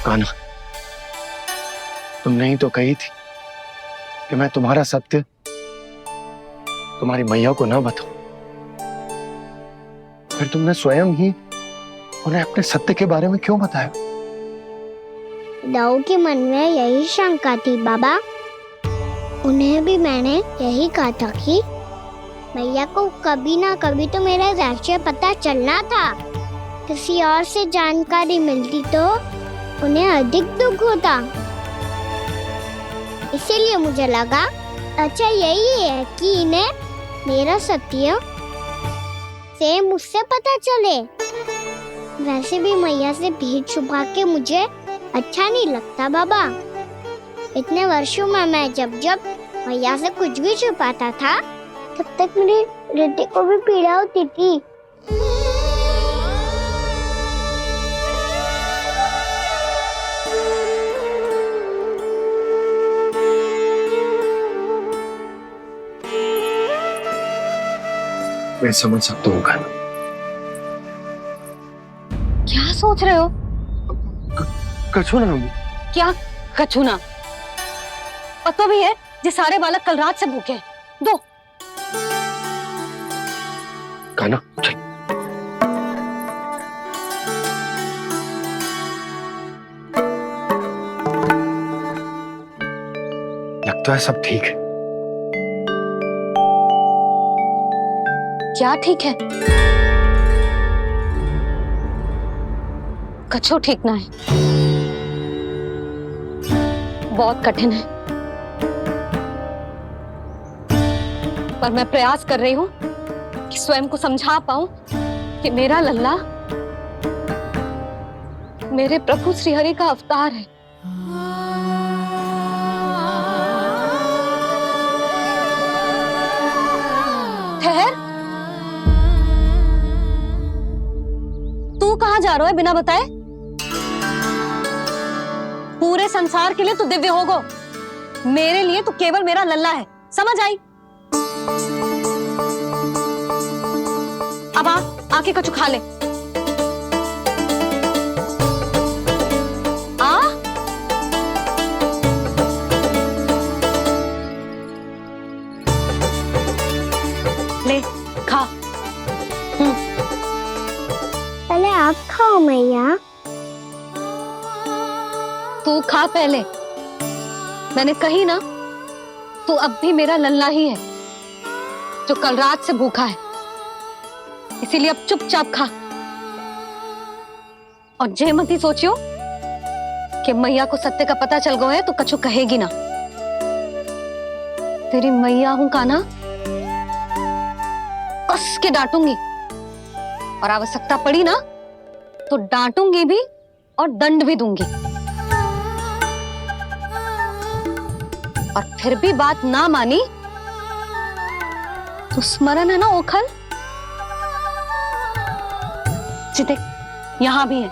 कान्हा, तुमने ही तो कही थी कि मैं तुम्हारा सत्य तुम्हारी मैया को ना बताऊं। फिर तुमने स्वयं ही उन्हें अपने सत्य के बारे में क्यों बताया? दाऊ के मन में यही शंका थी बाबा। उन्हें भी मैंने यही कहा था कि मैया को कभी ना कभी तो मेरा रहस्य पता चलना था। किसी और से जानकारी मिलती तो उन्हें अधिक दुख होता। इसीलिए मुझे लगा अच्छा यही है कि इन्हें मेरा सत्य से मुझसे पता चले। वैसे भी मैया से भेद छुपा के मुझे अच्छा नहीं लगता बाबा। इतने वर्षों में मैं जब जब मैया से कुछ भी छुपाता था तब तक मेरी हृदय को भी पीड़ा होती थी। मैं समझ सकता हूँ कान्हा। क्या सोच रहे हो? कछु ना। क्या कछु ना? पता भी है ये सारे बालक कल रात से भूखे हैं। दो। कान्हा चल। लगता है सब ठीक है। क्या ठीक है? कछु ठीक ना है। बहुत कठिन है, पर मैं प्रयास कर रही हूं कि स्वयं को समझा पाऊं कि मेरा लल्ला मेरे प्रभु श्रीहरि का अवतार है। ठहर, तू कहां जा रहा है बिना बताए? पूरे संसार के लिए तू दिव्य होगो, मेरे लिए तू केवल मेरा लल्ला है। समझ आई? अब आके कछु खा ले। आ ले खा। पहले आप खाओ मैया। तू खा पहले। मैंने कही ना, तू अब भी मेरा लल्ला ही है जो कल रात से भूखा है। इसीलिए अब चुपचाप खा और जे मत ही सोचियो कि मैया को सत्य का पता चल गया है तो कछु कहेगी ना। तेरी मैया हूं कान्हा, कस के डांटूंगी और आवश्यकता पड़ी ना तो डांटूंगी भी और दंड भी दूंगी। और फिर भी बात ना मानी तो स्मरण है ना ओखल? देख यहां भी है।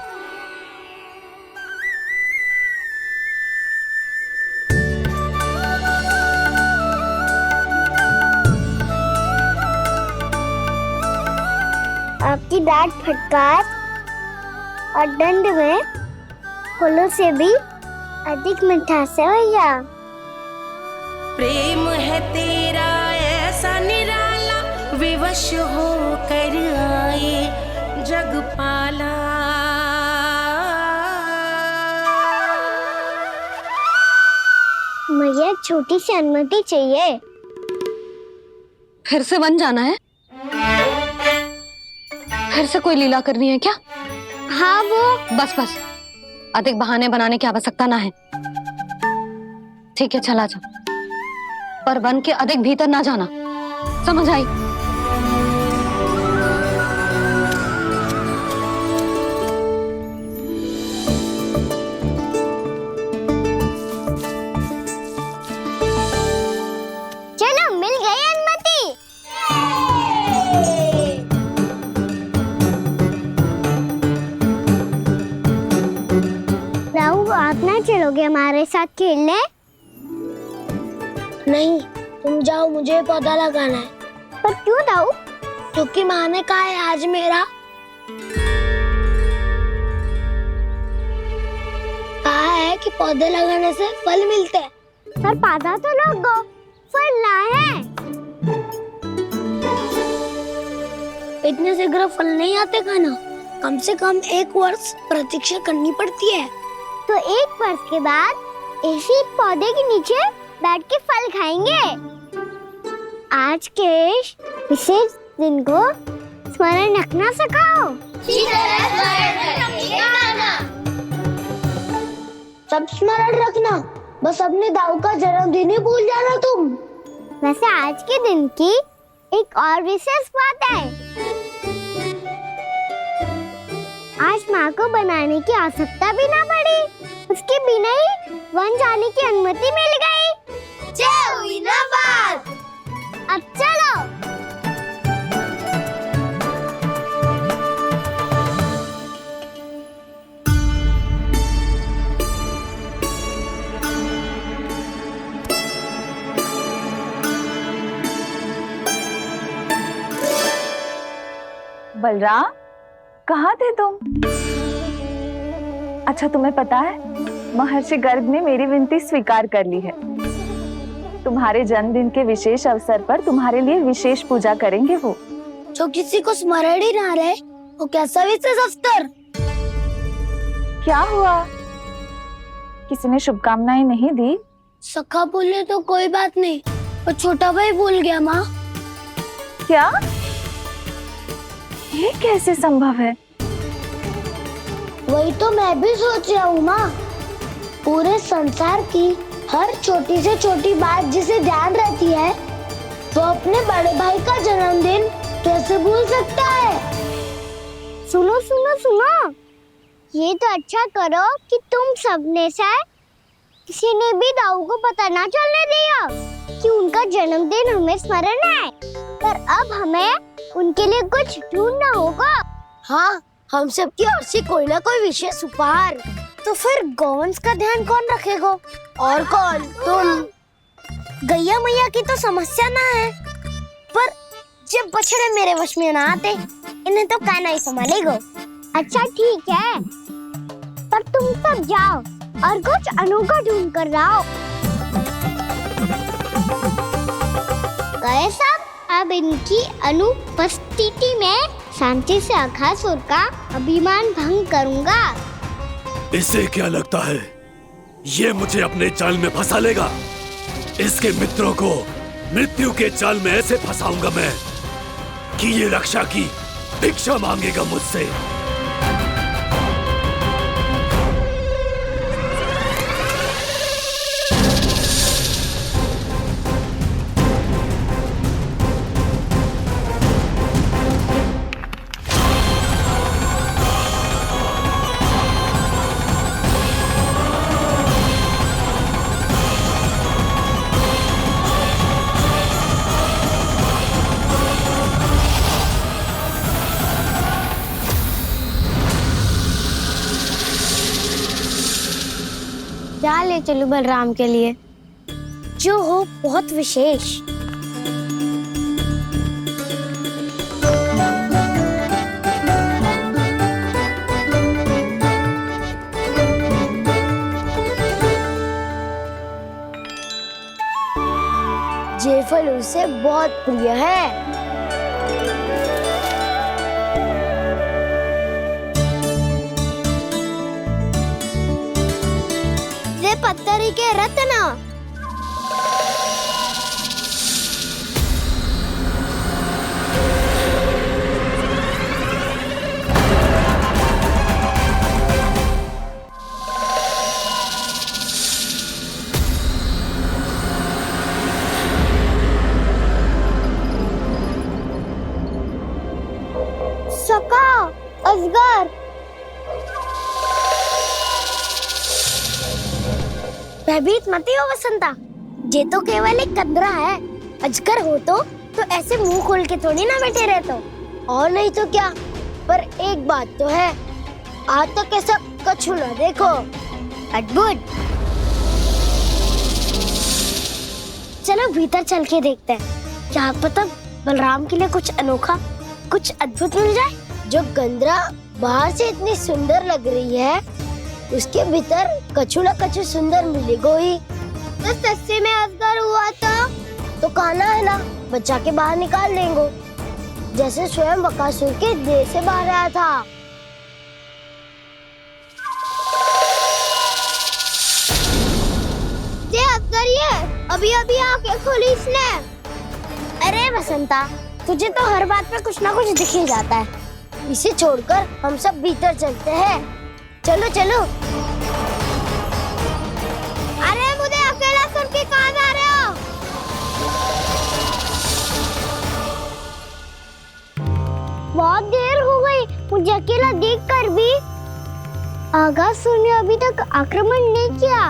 आपकी डांट फटकार और दंड में फूलों से भी अधिक मिठास है भैया। प्रेम है तेरा ऐसा निराला, विवश हो कर आए जगपाला। मुझे छोटी सी अनुमति चाहिए। फिर से बन जाना है? फिर से कोई लीला करनी है क्या? हाँ वो। बस बस, अधिक बहाने बनाने की आवश्यकता ना है। ठीक है चला जा, पर वन के अधिक भीतर ना जाना। समझ आई? चलो मिल गई अनुमति। राहु आप ना चलोगे हमारे साथ खेलने? नहीं, तुम जाओ, मुझे पौधा लगाना है। पर क्यों राहु? क्योंकि माँ ने कहा है आज पौधे लगाने से फल मिलते हैं। पर पौधा तो लगो, फल ना है। इतने शीघ्र फल नहीं आते खाना, कम से कम 1 वर्ष प्रतीक्षा करनी पड़ती है। तो 1 वर्ष के बाद इसी पौधे के नीचे बैठ के फल खाएंगे। आज के इस विशेष दिन को स्मरण रखना सिखाओ। सब स्मरण रखना, बस अपने दाऊ का जन्मदिन ही भूल जाना तुम। वैसे आज के दिन की एक और विशेष बात है। आज माँ को बनाने की आवश्यकता भी ना पड़ी, उसके बिना ही वन जाने की अनुमति मिल गई। जय हुई ना बात। अब चलो। बलराम, कहाँ थे तुम? अच्छा, तुम्हें पता है महर्षि गर्ग ने मेरी विनती स्वीकार कर ली है। तुम्हारे जन्मदिन के विशेष अवसर पर तुम्हारे लिए विशेष पूजा करेंगे वो। जो किसी को स्मरण ही ना रहे, वो कैसा विशेष अवसर? क्या हुआ? किसी ने शुभकामनाएं नहीं दी? सखा बोले तो कोई बात नहीं, पर छोटा भाई भूल गया माँ। क्या? ये कैसे संभव है? वही तो मैं भी सोच रहा हूँ माँ। पूरे संसार की हर छोटी से छोटी बात जिसे ध्यान रहती है, वो अपने बड़े भाई का जन्मदिन कैसे भूल सकता है? सुनो सुनो सुनो, ये तो अच्छा करो कि तुम सबने से किसी ने भी दाऊ को पता ना चलने दिया कि उनका जन्मदिन हमें स्मरण है। पर अब हमें उनके लिए कुछ ढूंढना होगा। हाँ, हम सबकी ओर से कोई ना कोई विशेष उपहार। तो फिर गौंस का ध्यान कौन रखेगा? और कौन? तुम। गैया मैया की तो समस्या ना है, पर जब बछड़े मेरे वश में ना आते, इन्हें तो काना ही संभालेगा। अच्छा ठीक है, पर तुम सब जाओ और कुछ अनोखा ढूंढ कर लाओ। गए सब? अब इनकी अनुपस्थिति में शांति से अघासुर का अभिमान भंग करूंगा। इसे क्या लगता है ये मुझे अपने जाल में फंसा लेगा? इसके मित्रों को मृत्यु के जाल में ऐसे फंसाऊंगा मैं कि ये रक्षा की भिक्षा मांगेगा मुझसे। क्या ले चलूं बलराम के लिए जो हो बहुत विशेष? ये फल उसे बहुत प्रिय है। पत्थरी के रत्न। सका, अजगर। भयभीत मत हो वसंता, ये तो केवल एक कंदरा है। अजगर हो तो ऐसे मुंह खोल के थोड़ी ना बैठे रहते हो। और नहीं तो क्या, पर एक बात तो है, आज तक ऐसा कछु ना देखो। अद्भुत। चलो भीतर चल के देखते हैं, क्या पता बलराम के लिए कुछ अनोखा, कुछ अद्भुत मिल जाए। जो गंदरा बाहर से इतनी सुंदर लग रही है, उसके भीतर कछु न कछु सुंदर मिलेगा ही। तो सच्चे में अजगर हुआ तो कान्हा है ना, बच्चा के बाहर निकाल लेंगे, जैसे स्वयं बकासुर के देह से बाहर आया था। ये अजगर ही है, अभी अभी आंखें खोली इसने। अरे बसंता, तुझे तो हर बात पे कुछ ना कुछ दिख ही जाता है। इसे छोड़कर हम सब भीतर चलते हैं। चलो चलो। अरे मुझे अकेला सुन के कहाँ जा रहे हो? बहुत देर हो गई मुझे अकेला देखकर भी। आगासुर ने अभी तक आक्रमण नहीं किया।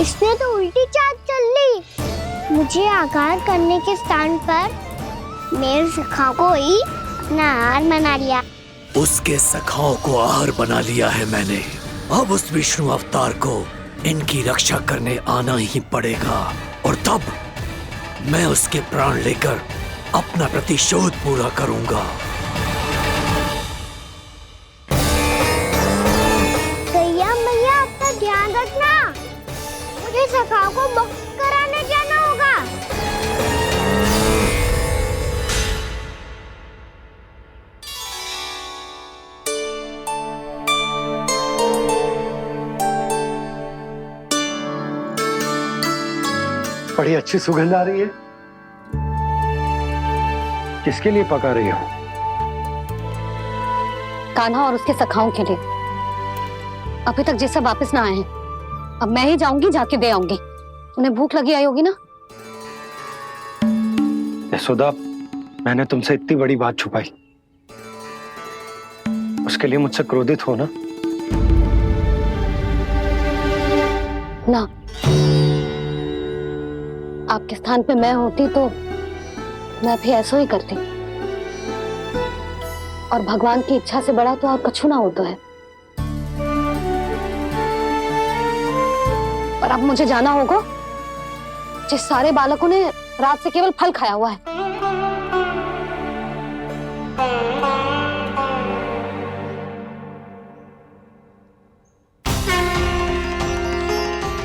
इसने तो उल्टी चाल चल ली। मुझे आघात करने के स्थान पर मेरे सखा को ही अपना आहार बना लिया। उसके सखाओं को आहार बना लिया है मैंने। अब उस विष्णु अवतार को इनकी रक्षा करने आना ही पड़ेगा, और तब मैं उसके प्राण लेकर अपना प्रतिशोध पूरा करूंगा। गैया मैया, अपना ध्यान रखना। मुझे सखा को मुक्त कराने जाना होगा। बड़ी अच्छी सुगंध आ रही है। किसके लिए पका रही हो? कान्हा और उसके सखाओं के लिए। अभी तक जैसे वापस ना आए हैं, अब मैं ही जाऊंगी, जाके दे आऊंगी। उन्हें भूख लगी आई होगी ना। यशोदा, मैंने तुमसे इतनी बड़ी बात छुपाई, उसके लिए मुझसे क्रोधित हो ना? ना, आपके स्थान पे मैं होती तो मैं भी ऐसा ही करती। और भगवान की इच्छा से बड़ा तो और कछु ना होता है। और अब मुझे जाना होगा। जिस सारे बालकों ने रात से केवल फल खाया हुआ है।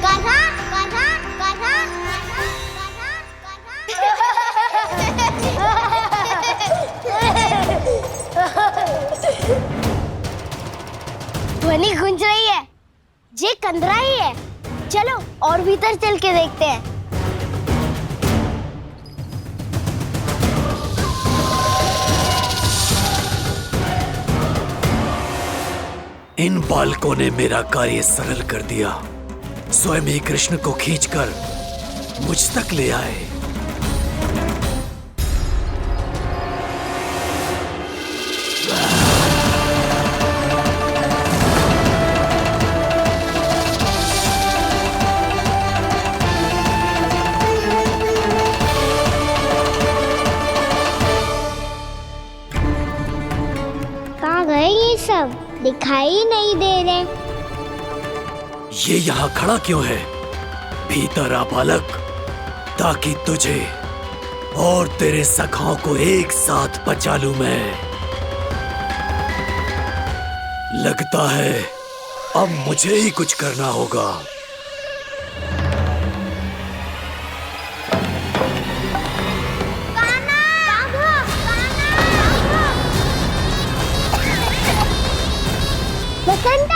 कान्हा, कान्हा, कान्हा, ध्वनि गूंज रही है। ये कंदरा ही है। चलो और भीतर चल के देखते हैं। इन बालकों ने मेरा कार्य सरल कर दिया। स्वयं ही कृष्ण को खींचकर मुझ तक ले आए। कहाँ गए ये सब? दिखाई नहीं दे रहे। ये यहाँ खड़ा क्यों है? भीतर आ बालक, ताकि तुझे और तेरे सखाओं को एक साथ बचा लूं मैं। लगता है अब मुझे ही कुछ करना होगा। बसंता!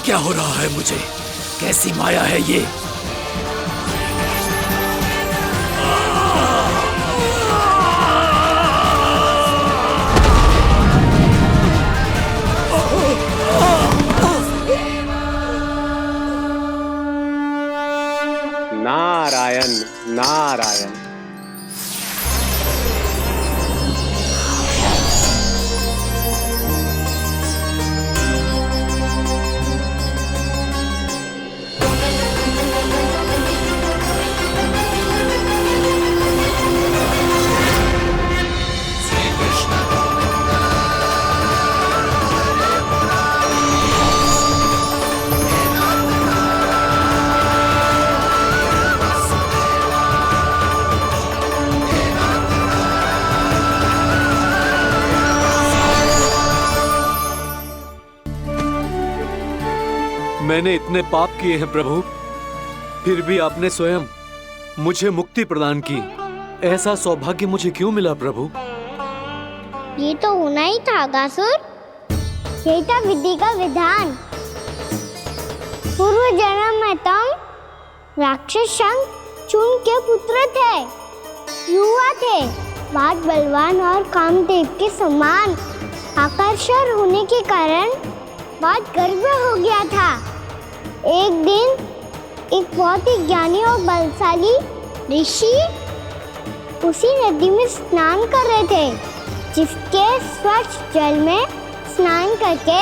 क्या हो रहा है मुझे? कैसी माया है ये? नारायण नारायण। मैंने इतने पाप किए हैं प्रभु, फिर भी आपने स्वयं मुझे मुक्ति प्रदान की। ऐसा सौभाग्य मुझे क्यों मिला प्रभु? ये तो होना ही था अगासुर। यही था विधि का विधान। पूर्व जन्म में तुम राक्षस शंखचूड़ के पुत्र थे, युवा थे, बहुत बलवान और कामदेव के समान। आकर्षण होने के कारण बहुत गर्व हो गया था। एक दिन एक बहुत ही ज्ञानी और बलशाली ऋषि उसी नदी में स्नान कर रहे थे, जिसके स्वच्छ जल में स्नान करके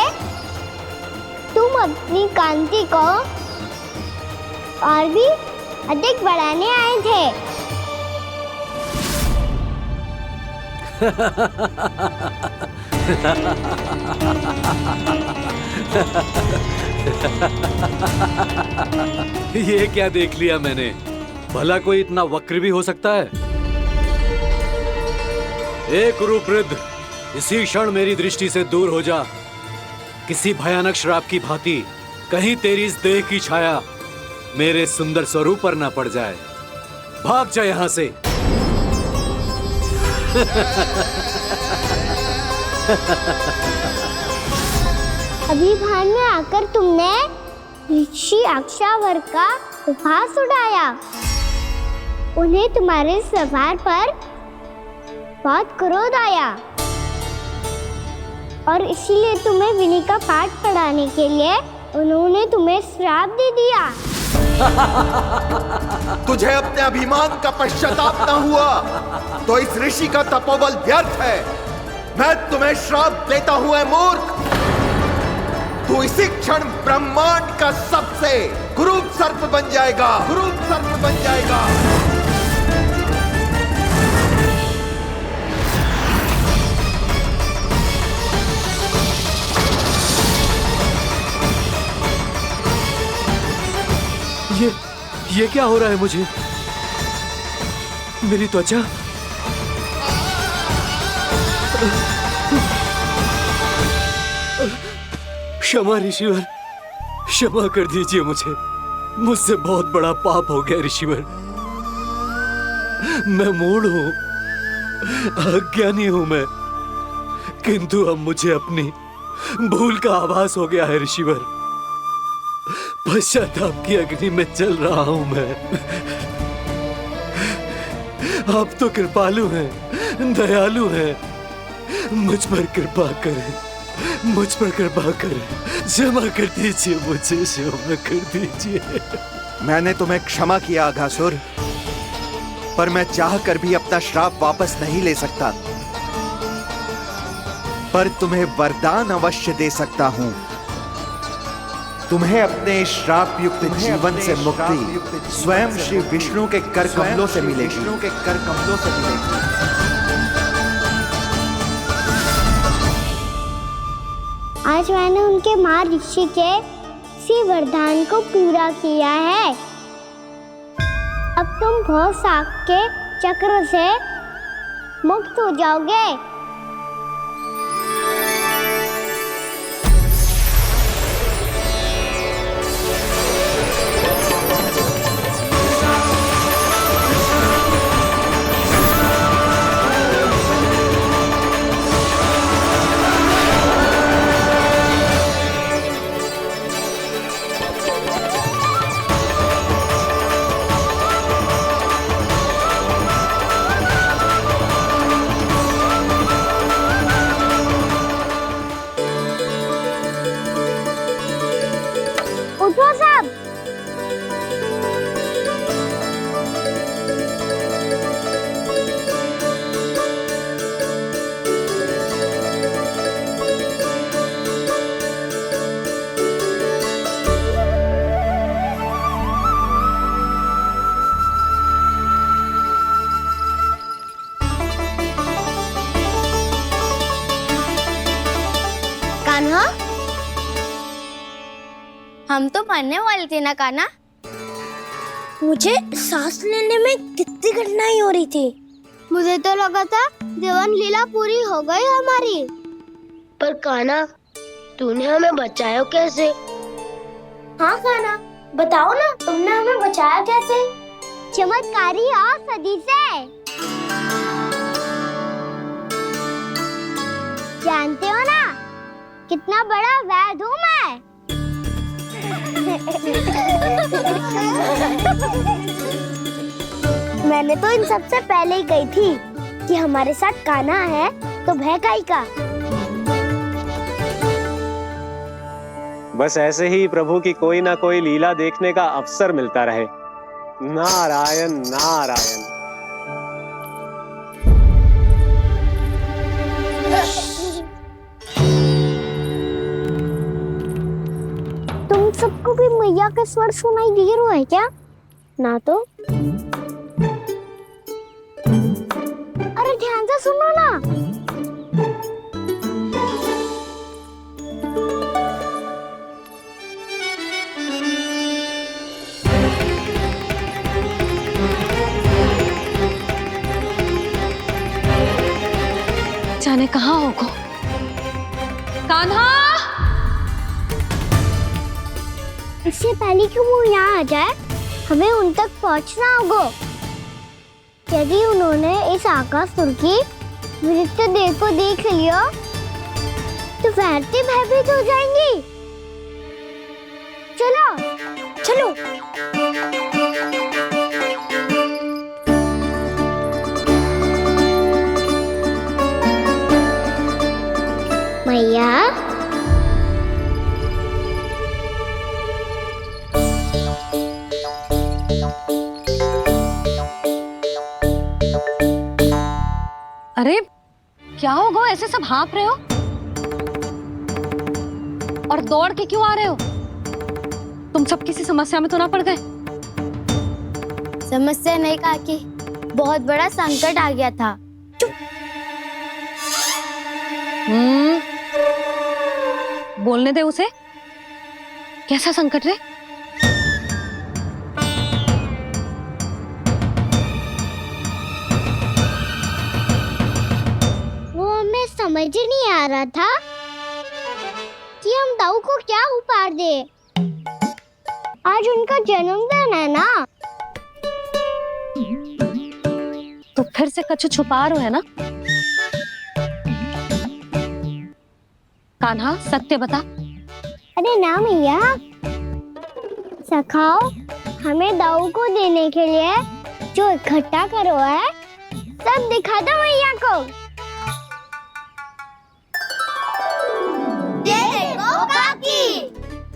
तुम अपनी कांति को और भी अधिक बढ़ाने आए थे। ये क्या देख लिया मैंने? भला कोई इतना वक्र भी हो सकता है? ए कुरुवृद्ध, इसी क्षण मेरी दृष्टि से दूर हो जा। किसी भयानक श्राप की भांति कहीं तेरी इस देह की छाया मेरे सुंदर स्वरूप पर ना पड़ जाए। भाग जा यहाँ से। अभी भान में आकर तुमने ऋषि अक्षावर का उपहास उड़ाया। उन्हें तुम्हारे व्यवहार पर बहुत क्रोध आया और इसीलिए तुम्हें विधि का पाठ पढ़ाने के लिए उन्होंने तुम्हें श्राप दे दिया। तुझे अपने अभिमान का पश्चाताप न हुआ तो इस ऋषि का तपोबल व्यर्थ है। मैं तुम्हें श्राप देता हूं ऐ मूर्ख। तू इसी क्षण ब्रह्मांड का सबसे कुरूप सर्प बन जाएगा, कुरूप सर्प बन जाएगा। ये क्या हो रहा है मुझे? मेरी त्वचा क्षमा ऋषिवर, क्षमा कर दीजिए मुझे। मुझसे बहुत बड़ा पाप हो गया ऋषिवर। मैं मूढ़ हूं, अज्ञानी हूं मैं, किंतु अब मुझे अपनी भूल का आभास हो गया है ऋषिवर। पश्चाताप की अग्नि में जल रहा हूं मैं। आप तो कृपालु हैं, दयालु हैं। मुझ पर कृपा करें, मुझ पर कृपा करें। क्षमा कर दीजिए मुझे, क्षमा कर दीजिए। मैंने तुम्हें क्षमा किया अघासुर, पर मैं चाहकर भी अपना श्राप वापस नहीं ले सकता। पर तुम्हें वरदान अवश्य दे सकता हूं। तुम्हें अपने श्राप युक्त जीवन से मुक्ति स्वयं श्री विष्णु के कर कमलों से मिलेगी, विष्णु के कर कमलों से मिलेगी। आज मैंने उनके महर्षि के इसी वरदान को पूरा किया है। अब तुम भव साग के चक्र से मुक्त हो जाओगे। हम तो मरने वाले थे ना कान्हा। मुझे सांस लेने में कितनी कठिनाई हो रही थी। मुझे तो लगा था जीवन लीला पूरी हो गई हमारी। पर कान्हा, तूने हमें बचाया कैसे? हाँ कान्हा, बताओ ना, तुमने हमें बचाया कैसे? चमत्कारी और सदी से। जानते हो ना कितना बड़ा वैद्य हूँ मैं। मैंने तो इन सबसे पहले ही कही थी कि हमारे साथ कान्हा है तो भय काई का। बस ऐसे ही प्रभु की कोई ना कोई लीला देखने का अवसर मिलता रहे। नारायण नारायण। तुम सबको भी मैया का स्वर सुनाई दे रहा है क्या? ना तो। अरे ध्यान से सुनो ना। जाने कहाँ होगो। कान्हा! इससे पहले कि वो यहाँ आ जाए, हमें उन तक पहुँचना होगा। यदि उन्होंने इस आकासुर की नृत्य देह को देख लिया, तो वैरती भयभीत हो जाएंगी। चलो, चलो। मैया, अरे क्या हो गो, ऐसे सब हाँफ रहे हो और दौड़ के क्यों आ रहे हो? तुम सब किसी समस्या में तो ना पड़ गए? समस्या नहीं काकी, बहुत बड़ा संकट आ गया था। बोलने दे उसे। कैसा संकट रे? वो हमें समझ ही नहीं आ रहा था कि हम दाऊ को क्या उपहार दे। आज उनका जन्मदिन है ना। तो फिर से कछु छुपा रहे हो है ना? कान्हा, सत्य बता। अरे ना मैया, सखाओ हमें दाऊ को देने के लिए जो इकट्ठा करो है, सब दिखा दो मैया को। ये देखो काकी,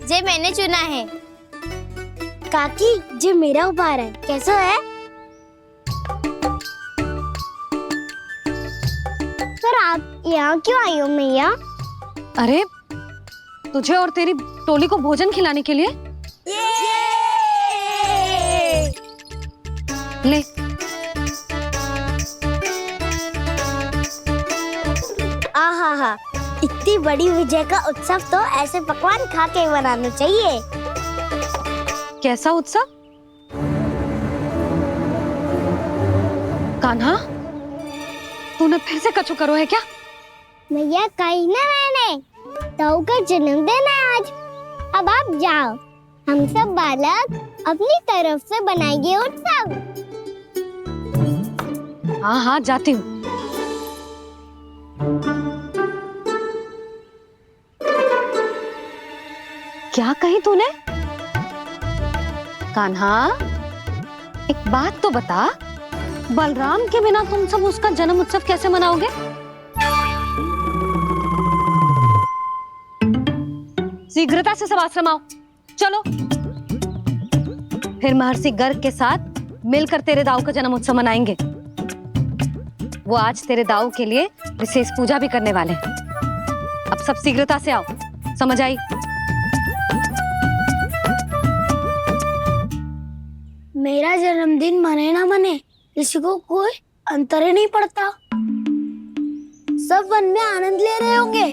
जे मैंने चुना है। काकी, जो मेरा उपहार है, कैसा है? पर आप यहाँ क्यों आई हो मैया? अरे तुझे और तेरी टोली को भोजन खिलाने के लिए। ले। आहा, इतनी बड़ी विजय का उत्सव तो ऐसे पकवान खा के मनाना चाहिए। कैसा उत्सव? कान्हा, तूने फिर से कछु करो है क्या? मैया, कही ना मैंने, दाऊ का जन्मदिन है आज। अब आप जाओ, हम सब बालक अपनी तरफ से बनाएंगे उत्सव। हाँ हाँ, जाती हूँ। क्या कही तूने? कान्हा, एक बात तो बता, बलराम के बिना तुम सब उसका जन्म उत्सव कैसे मनाओगे? शीघ्रता से सब आश्रम आओ, चलो। फिर महर्षि गर्ग के साथ मिलकर तेरे दाऊ का जन्म उत्सव मनाएंगे। वो आज तेरे दाऊ के लिए विशेष पूजा भी करने वाले हैं। अब सब शीघ्रता से आओ, समझ आई? मेरा जन्मदिन मने ना मने, किसी को कोई अंतर ही नहीं पड़ता। सब वन में आनंद ले रहे होंगे।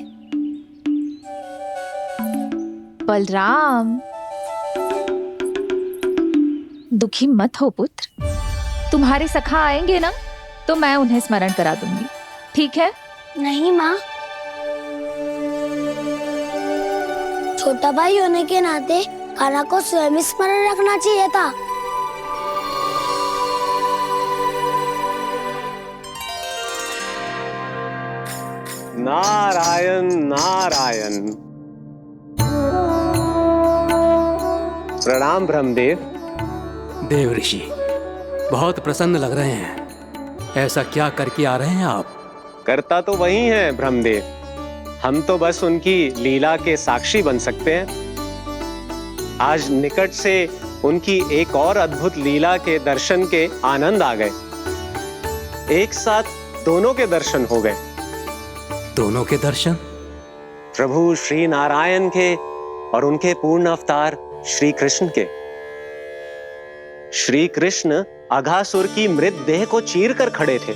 बलराम, दुखी मत हो पुत्र, तुम्हारे सखा आएंगे ना तो मैं उन्हें स्मरण करा दूंगी, ठीक है? नहीं माँ, छोटा भाई होने के नाते कान्हा को स्वयं स्मरण रखना चाहिए था। नारायण नारायण। प्रणाम ब्रह्मदेव। देव ऋषि, बहुत प्रसन्न लग रहे हैं। ऐसा क्या करके आ रहे हैं आप? करता तो वही है ब्रह्मदेव, हम तो बस उनकी लीला के साक्षी बन सकते हैं। आज निकट से उनकी एक और अद्भुत लीला के दर्शन के आनंद आ गए। एक साथ दोनों के दर्शन हो गए। दोनों के दर्शन? प्रभु श्री नारायण के और उनके पूर्ण अवतार श्री कृष्ण के। श्री कृष्ण अघासुर की मृत देह को चीर कर खड़े थे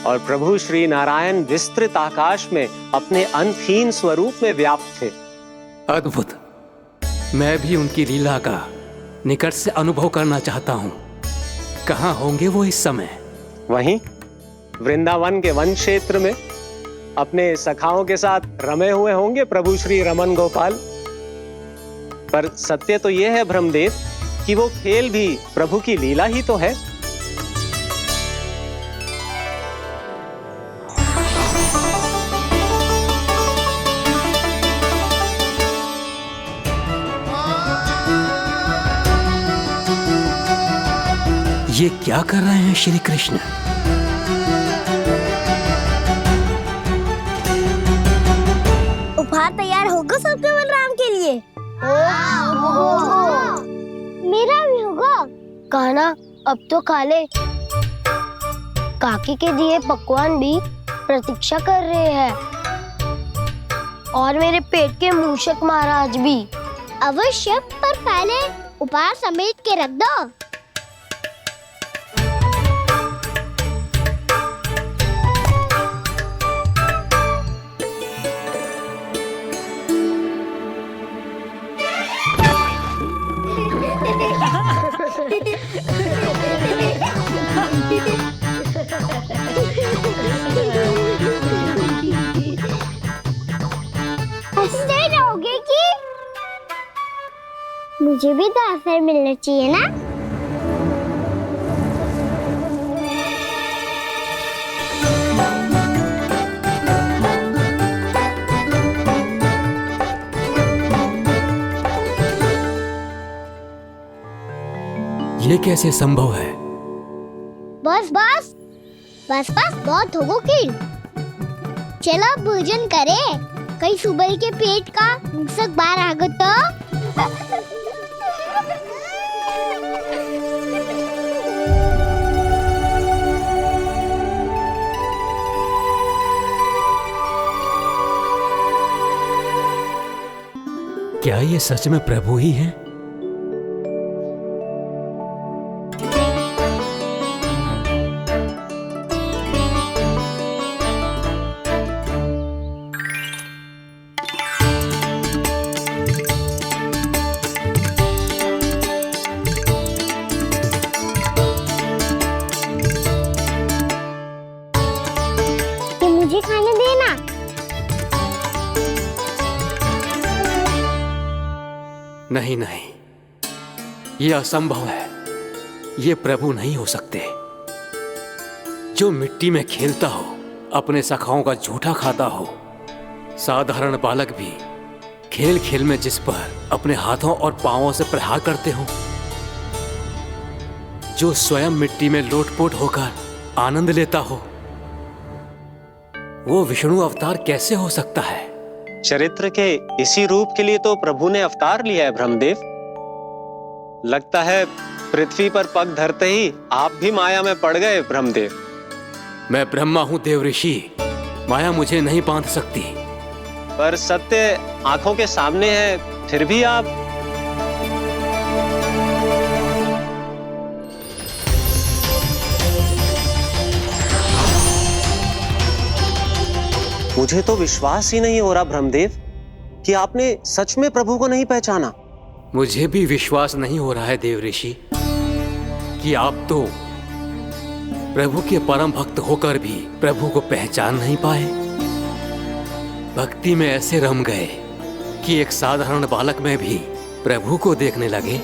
और प्रभु श्री नारायण विस्तृत आकाश में अपने अंतहीन स्वरूप में व्याप्त थे। अद्भुत। मैं भी उनकी लीला का निकट से अनुभव करना चाहता हूँ। कहाँ होंगे वो इस समय? वहीं वृंदावन के वन क्षेत्र में अपने सखाओं के साथ रमे हुए होंगे प्रभु श्री रमन गोपाल। पर सत्य तो यह है ब्रह्मदेव कि वो खेल भी प्रभु की लीला ही तो है। ये क्या कर रहे हैं श्री कृष्ण? उपहार तैयार होगा सबके बलराम के लिए? मेरा भी होगा। कान्हा अब तो खा ले। काकी के दिए पकवान भी प्रतीक्षा कर रहे हैं और मेरे पेट के मूषक महाराज भी। अवश्य, पर पहले उपहार समेट के रख दो। हंसते रहोगे कि? मुझे भी तो अवसर मिलना चाहिए ना। ये कैसे संभव है? बस बस बस बस बहुत हो गई। चलो भोजन करें, कहीं सुबह के पेट का मूषक बाहर आ गया तो। क्या ये सच में प्रभु ही हैं? मुझे खाने देना। नहीं नहीं, ये असंभव है। ये प्रभु नहीं हो सकते। जो मिट्टी में खेलता हो, अपने सखाओं का झूठा खाता हो, साधारण बालक भी खेल खेल में जिस पर अपने हाथों और पांवों से प्रहार करते हो, जो स्वयं मिट्टी में लोटपोट होकर आनंद लेता हो, वो विष्णु अवतार कैसे हो सकता है? चरित्र के इसी रूप के लिए तो प्रभु ने अवतार लिया है ब्रह्मदेव। लगता है पृथ्वी पर पग धरते ही आप भी माया में पड़ गए ब्रह्मदेव। मैं ब्रह्मा हूं देव ऋषि, माया मुझे नहीं बांध सकती। पर सत्य आंखों के सामने है, फिर भी आप। मुझे तो विश्वास ही नहीं हो रहा ब्रह्मदेव कि आपने सच में प्रभु को नहीं पहचाना। मुझे भी विश्वास नहीं हो रहा है देव ऋषि कि आप तो प्रभु के परम भक्त होकर भी प्रभु को पहचान नहीं पाए। भक्ति में ऐसे रम गए कि एक साधारण बालक में भी प्रभु को देखने लगे।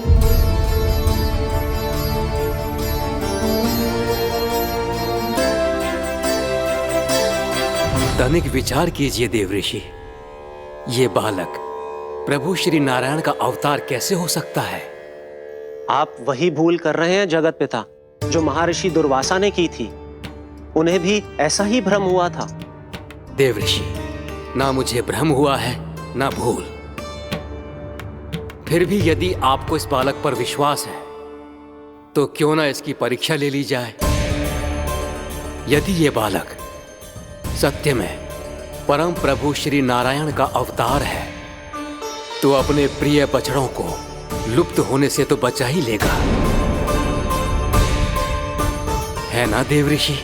तनिक विचार कीजिए देव ऋषि, ये बालक प्रभु श्री नारायण का अवतार कैसे हो सकता है? आप वही भूल कर रहे हैं जगत पिता जो महर्षि दुर्वासा ने की थी। उन्हें भी ऐसा ही भ्रम हुआ था। देव ऋषि, ना मुझे भ्रम हुआ है ना भूल। फिर भी यदि आपको इस बालक पर विश्वास है तो क्यों ना इसकी परीक्षा ले ली जाए। यदि ये बालक सत्य में परम प्रभु श्री नारायण का अवतार है तो अपने प्रिय बछड़ों को लुप्त होने से तो बचा ही लेगा, है ना देव ऋषि?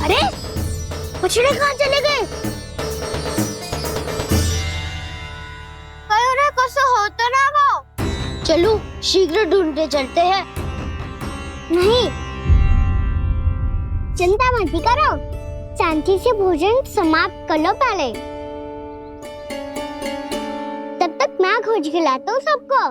अरे बछड़े कहाँ चले गए? हो तो ना वो। चलो शीघ्र ढूंढते चलते हैं। नहीं, चिंता मत करो, शांति से भोजन समाप्त कर लो पहले। तब तक मैं खोज के लाता हूँ सबको।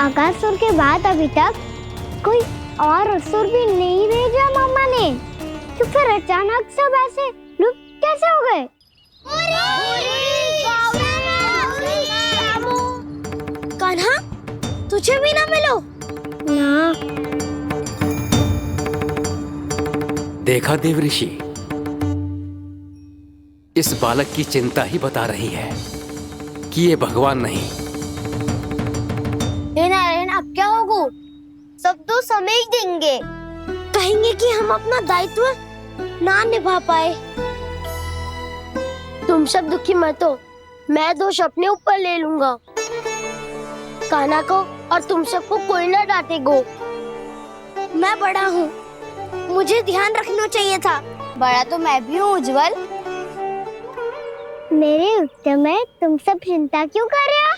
अगासुर के बाद अभी तक कोई और असुर भी नहीं भेजा मम्मा ने, तो फिर अचानक सब ऐसे लुप्त कैसे हो गए? कान्हा, तुझे भी ना मिलो ना। देखा देव ऋषि, इस बालक की चिंता ही बता रही है कि ये भगवान नहीं। नारायण, अब क्या होगा? सब तो समझ देंगे, कहेंगे कि हम अपना दायित्व ना निभा पाए। तुम सब दुखी मत हो, मैं दोष अपने ऊपर ले लूंगा। कान्हा को और तुम सबको कोई ना डांटेगा। मैं बड़ा हूँ, मुझे ध्यान रखना चाहिए था। बड़ा तो मैं भी हूँ उज्जवल। मेरे उत्तर में तुम सब चिंता क्यों कर रहे हो?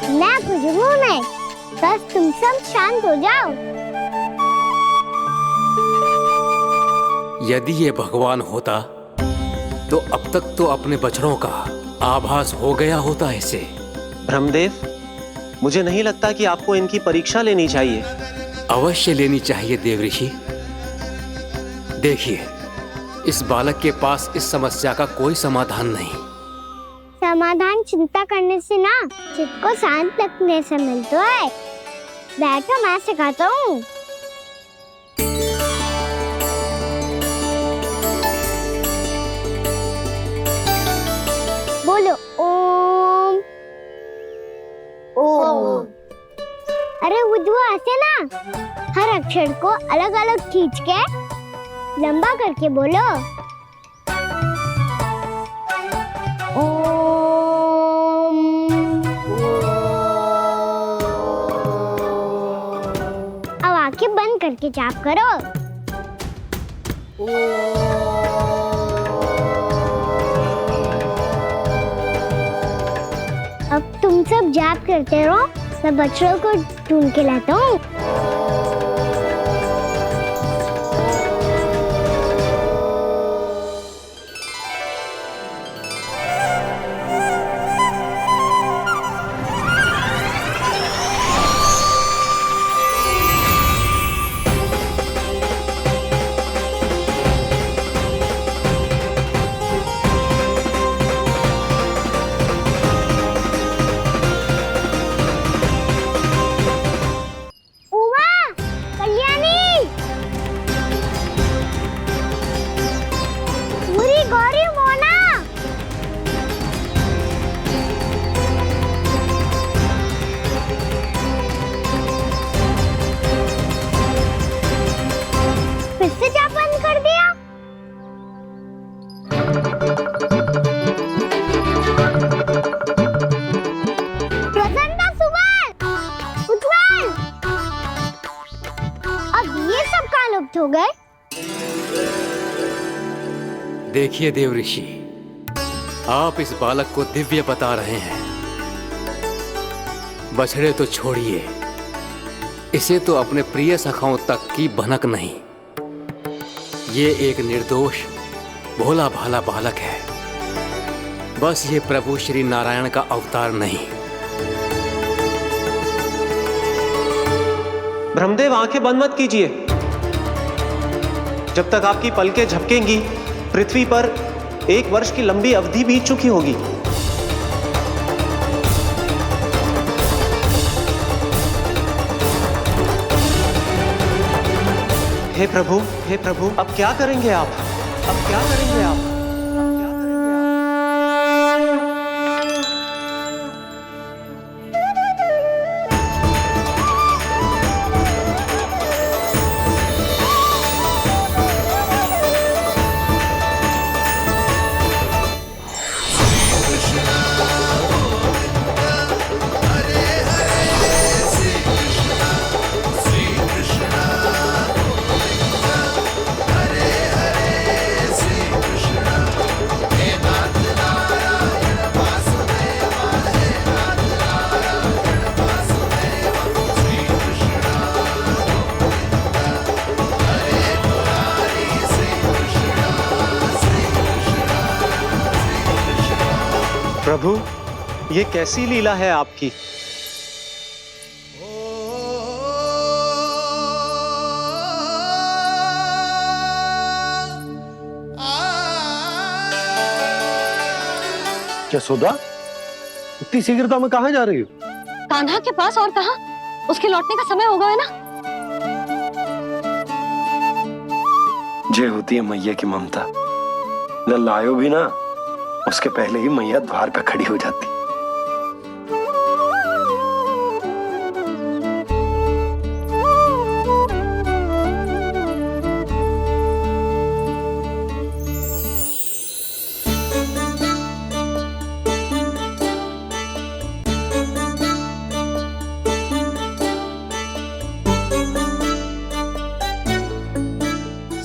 मैं बुझूंगा नहीं, बस तुम सब शांत हो जाओ। यदि ये भगवान होता तो अब तक तो अपने बछड़ों का आभास हो गया होता इसे। ब्रह्मदेव, मुझे नहीं लगता कि आपको इनकी परीक्षा लेनी चाहिए। अवश्य लेनी चाहिए देव ऋषि। देखिए, इस बालक के पास इस समस्या का कोई समाधान नहीं। समाधान चिंता करने से ना, चित्त को शांत रखने से मिलता है। बैठो, मैं सिखाता हूँ। बोलो ओम। ओम। अरे उद्धव, ऐसे ना हर अक्षर को अलग अलग खींच के लंबा करके बोलो। अब आंखें बंद करके जाप करो। अब तुम सब जाप करते रहो, मैं बच्चों को ढूंढ के लाता हूँ। फिर से जा बंद कर दिया? प्रसन्ना, सुमन, उज्ज्वल, अब ये सब कहाँ लुप्त हो गए? देखिए देव ऋषि, आप इस बालक को दिव्य बता रहे हैं। बछड़े तो छोड़िए, इसे तो अपने प्रिय सखाओं तक की भनक नहीं। ये एक निर्दोष भोला भाला बालक है, बस ये प्रभु श्री नारायण का अवतार नहीं। ब्रह्मदेव, आंखें बंद मत कीजिए। जब तक आपकी पलकें झपकेंगी, पृथ्वी पर 1 वर्ष की लंबी अवधि बीत चुकी होगी। हे प्रभु, अब क्या करेंगे आप? अब क्या करेंगे आप? प्रभु, ये कैसी लीला है आपकी? यशोदा, इतनी शीघ्रता में कहाँ जा रही हो? कान्हा के पास, और कहाँ? उसके लौटने का समय हो गया है ना। जे होती है मैया की ममता, जब लायो भी ना, उसके पहले ही मैया द्वार पे खड़ी हो जाती।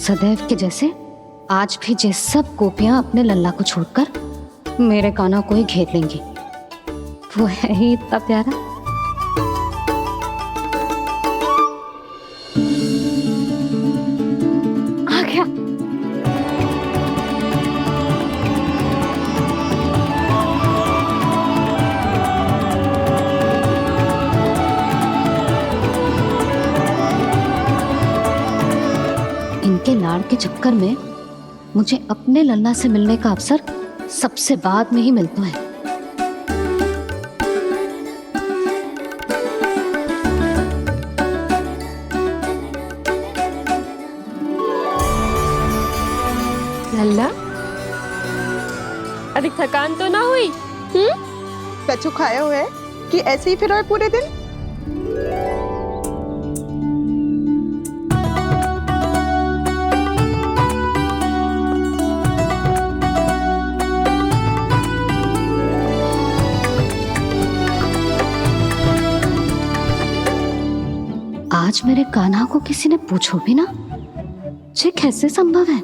सदैव के जैसे आज भी जे सब गोपियां अपने लल्ला को छोड़कर मेरे कान्हा को ही घेर लेंगी। वो है ही इतना प्यारा। आ गया। इनके लाड़ के चक्कर में मुझे अपने लल्ला से मिलने का अवसर सबसे बाद में ही मिलता है। लल्ला, अधिक थकान तो ना हुई? कछु खाया हुआ है कि ऐसे ही फिर रहे पूरे दिन? आज मेरे कान्हा को किसी ने पूछो भी ना, ये कैसे संभव है?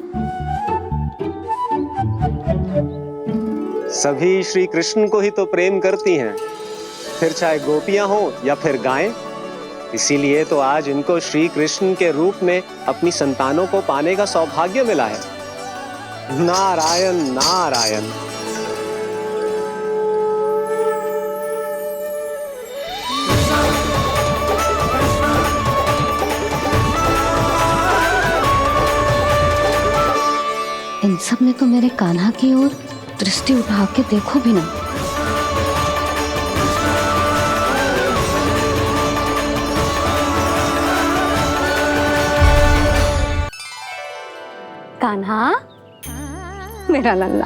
सभी श्री कृष्ण को ही तो प्रेम करती हैं, फिर चाहे गोपियां हो या फिर गायें। इसीलिए तो आज इनको श्री कृष्ण के रूप में अपनी संतानों को पाने का सौभाग्य मिला है। नारायण नारायण। इन सब ने तो मेरे कान्हा की ओर दृष्टि उठा के देखो भी ना। कान्हा, मेरा लल्ला,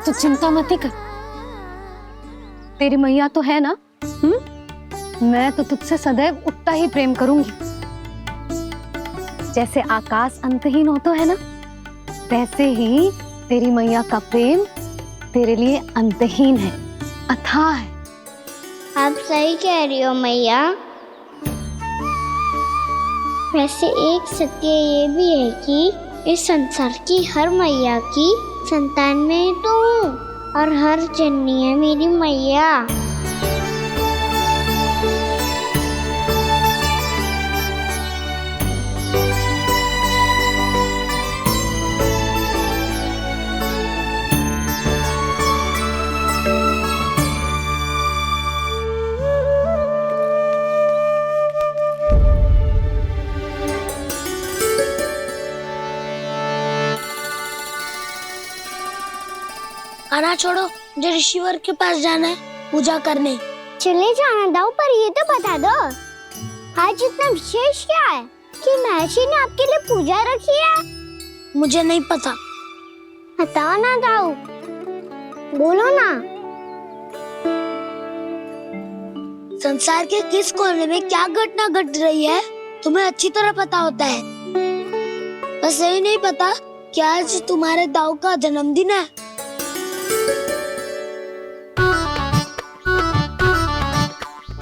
तू चिंता मत कर। तेरी मैया तो है ना, मैं तो तुझसे सदैव उतना ही प्रेम करूंगी। जैसे आकाश अंतहीन होता है ना, वैसे ही तेरी मैया का प्रेम तेरे लिए अंतहीन है, अथाह है। आप सही कह रही हो मैया। वैसे एक सत्य ये भी है कि इस संसार की हर मैया की संतान में तो हूँ, और हर जननी है मेरी मैया। खाना छोड़ो, मुझे ऋषिवर के पास जाना है पूजा करने। चले जाना दाऊ, पर ये तो बता दो आज इतना विशेष क्या है कि महर्षि ने आपके लिए पूजा रखी है? मुझे नहीं पता। बताओ ना दाऊ, बोलो ना। संसार के किस कोने में क्या घटना घट रही है तुम्हें अच्छी तरह पता होता है। बस यही नहीं पता कि आज तुम्हारे दाऊ का जन्मदिन है।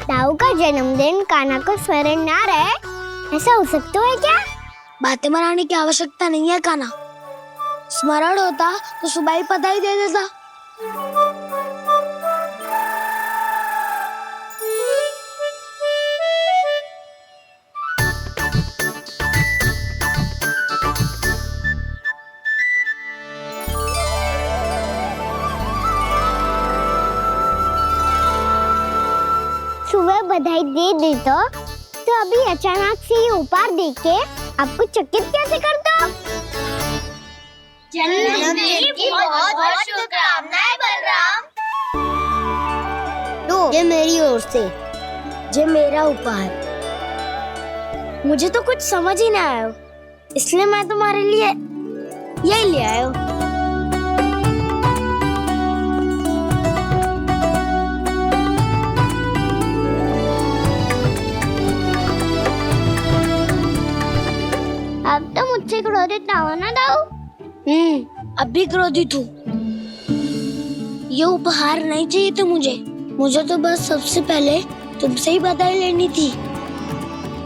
दाऊ का जन्मदिन कान्हा को स्मरण ना रहे, ऐसा हो सकता है क्या? बातें बनाने की आवश्यकता नहीं है कान्हा। स्मरण होता तो सुबह ही पता ही दे देता। सुबह बधाई दे दे तो अभी अचानक से ये उपहार देख के आपको चकित कैसे कर दो? जन्मदिन की बहुत-बहुत शुभकामनाएं बलराम। तो ये मेरी ओर से, ये मेरा उपहार। मुझे तो कुछ समझ ही ना आया, इसलिए मैं तुम्हारे लिए यही ले आया हूँ। अब तो मुझसे क्रोधित ना होना दाऊ। अब भी क्रोधित हूँ। ये उपहार नहीं चाहिए था मुझे तो बस सबसे पहले तुमसे ही बधाई लेनी थी,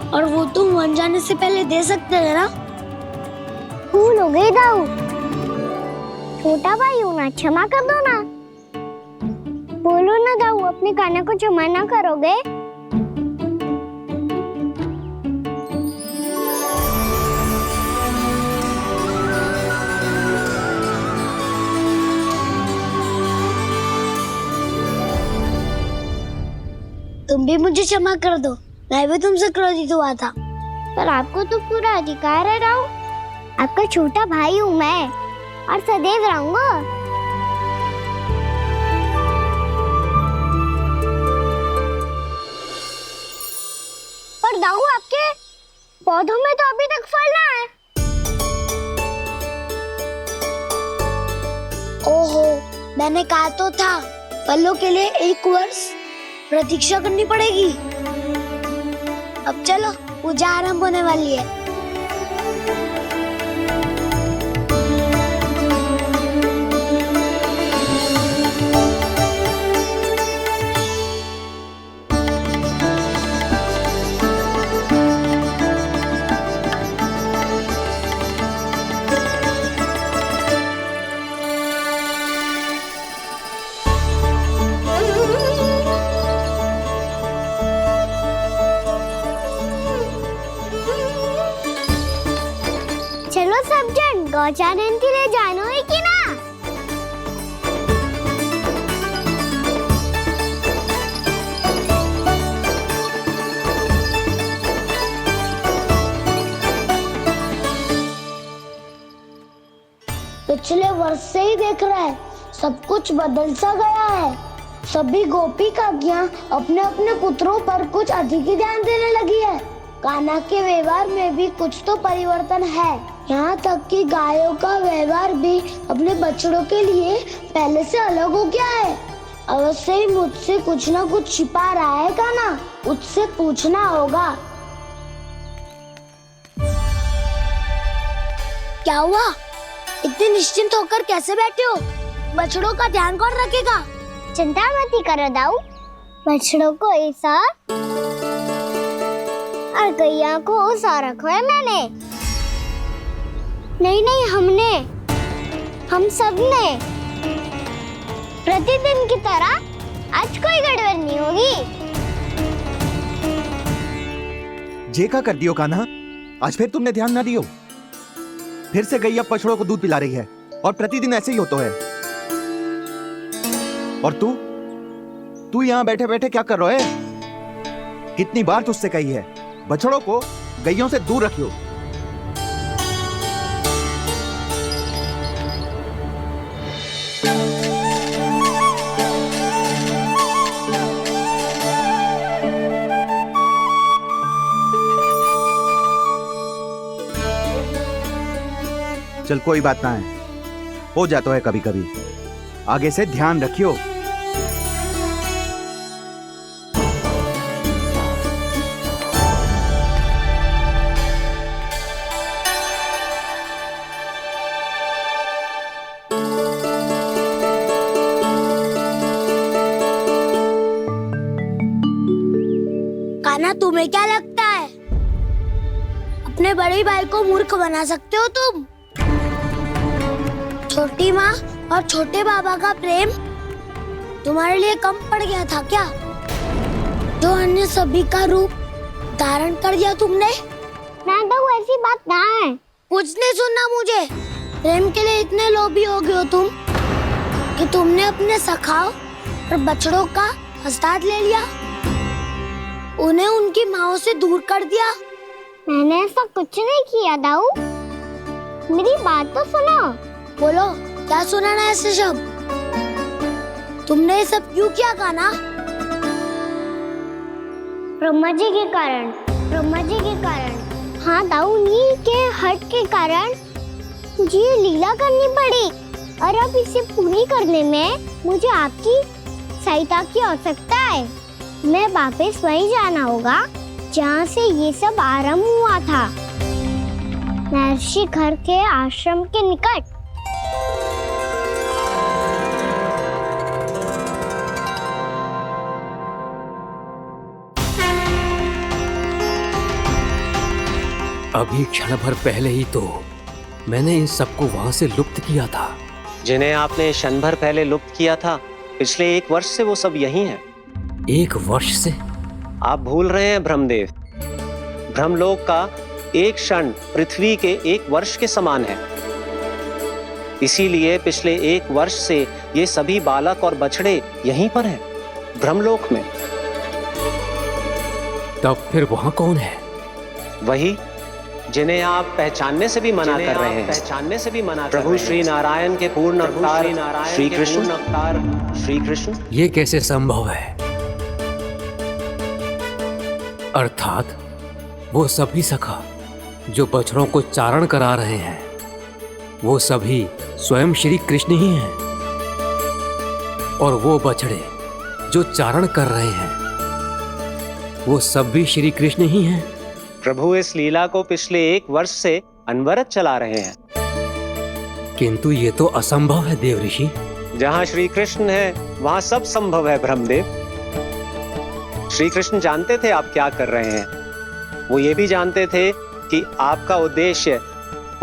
और वो तुम वन जाने से पहले दे सकते थे ना। भूल हो गई दाऊ, छोटा भाई हूँ ना, क्षमा कर दो ना। बोलो ना दाऊ, अपने कान्हा को क्षमा ना करोगे? तुम भी मुझे क्षमा कर दो, मैं भी तुमसे क्रोधित हुआ था। पर आपको तो पूरा अधिकार है दाऊ, आपका छोटा भाई हूँ मैं, और सदैव रहूंगा। पर दाऊ, आपके पौधों में तो अभी तक फल ना है। ओहो, मैंने कहा तो था फलों के लिए 1 वर्ष प्रतीक्षा करनी पड़ेगी। अब चलो, पूजा आरंभ होने वाली है। चलो सब जन गौचारण के लिए जानो है कि ना? पिछले वर्ष से ही देख रहा है, सब कुछ बदल सा गया है। सभी गोपी काकियां अपने अपने पुत्रों पर कुछ अधिक ही ध्यान देने लगी है। कान्हा के व्यवहार में भी कुछ तो परिवर्तन है। यहाँ तक कि गायों का व्यवहार भी अपने बछड़ों के लिए पहले से अलग हो गया है। अवश्य ही मुझसे कुछ ना कुछ छिपा रहा है कान्हा, उससे पूछना होगा। क्या हुआ? इतने निश्चिंत होकर कैसे बैठे हो? बछड़ों का ध्यान कौन रखेगा? चिंता मत करो दाऊ, बछड़ों को ऐसा और गैया को ऐसा रखा है मैंने। नहीं हमने, हम सब ने। प्रतिदिन की तरह आज कोई गड़बड़ नहीं होगी। जे का कर दियो कान्हा, आज फिर तुमने ध्यान ना दियो। फिर से गैया बछड़ों को दूध पिला रही है और प्रतिदिन ऐसे ही होता है। और तू यहाँ बैठे बैठे क्या कर रहा है? कितनी बार तुझसे कही है बछड़ों को गैयों से दूर रखियो। चल कोई बात ना है, हो जाता है कभी कभी। आगे से ध्यान रखियो। कान्हा, तुम्हें क्या लगता है अपने बड़े भाई को मूर्ख बना सकते हो तुम? छोटी माँ और छोटे बाबा का प्रेम तुम्हारे लिए कम पड़ गया था क्या? जो अन्य सभी का रूप धारण कर दिया तुमने? ना तो ऐसी बात ना है। कुछ नहीं सुनना मुझे। प्रेम के लिए इतने लोभी हो गए हो तुम कि तुमने अपने सखाओ और बछड़ों का हस्ताक्षर ले लिया, उन्हें उनकी माँओं से दूर कर दिया। मैंने ऐसा कुछ नहीं किया दाऊ, मेरी बात तो सुनो। बोलो, क्या सुनाना है ऐसे शब्द? तुमने ये सब क्यों किया कान्हा? ब्रह्मा जी के कारण। हाँ दाऊ, नील के हट के कारण मुझे ये लीला करनी पड़ी, और अब इसे पूरी करने में मुझे आपकी सहायता की आवश्यकता है। मैं वापस वहीं जाना होगा जहाँ से ये सब आरंभ हुआ था, महर्षि घर के आश्रम के निकट। अभी क्षण भर पहले ही तो मैंने इन सबको वहां से लुप्त किया था। जिन्हें आपने क्षण भर पहले लुप्त किया था, पिछले 1 वर्ष से वो सब यही हैं। 1 वर्ष से? आप भूल रहे हैं ब्रह्मदेव। ब्रह्मलोक का एक क्षण पृथ्वी के 1 वर्ष के समान है। इसीलिए पिछले 1 वर्ष से ये सभी बालक और बछड़े यहीं पर हैं, ब्रह्मलोक में। तब फिर वहां कौन है? वही जिन्हें आप पहचानने से भी मना कर रहे हैं। प्रभु श्री नारायण के पूर्ण अवतार श्री कृष्ण। ये कैसे संभव है? अर्थात वो सभी सखा जो बछड़ों को चारण करा रहे हैं, वो सभी स्वयं श्री कृष्ण ही हैं। और वो बछड़े जो चारण कर रहे हैं, वो सब भी श्री कृष्ण ही हैं। प्रभु इस लीला को पिछले 1 वर्ष से अनवरत चला रहे हैं। किंतु ये तो असंभव है देव ऋषि। जहाँ श्री कृष्ण है वहाँ सब संभव है ब्रह्मदेव। श्री कृष्ण जानते थे आप क्या कर रहे हैं। वो ये भी जानते थे कि आपका उद्देश्य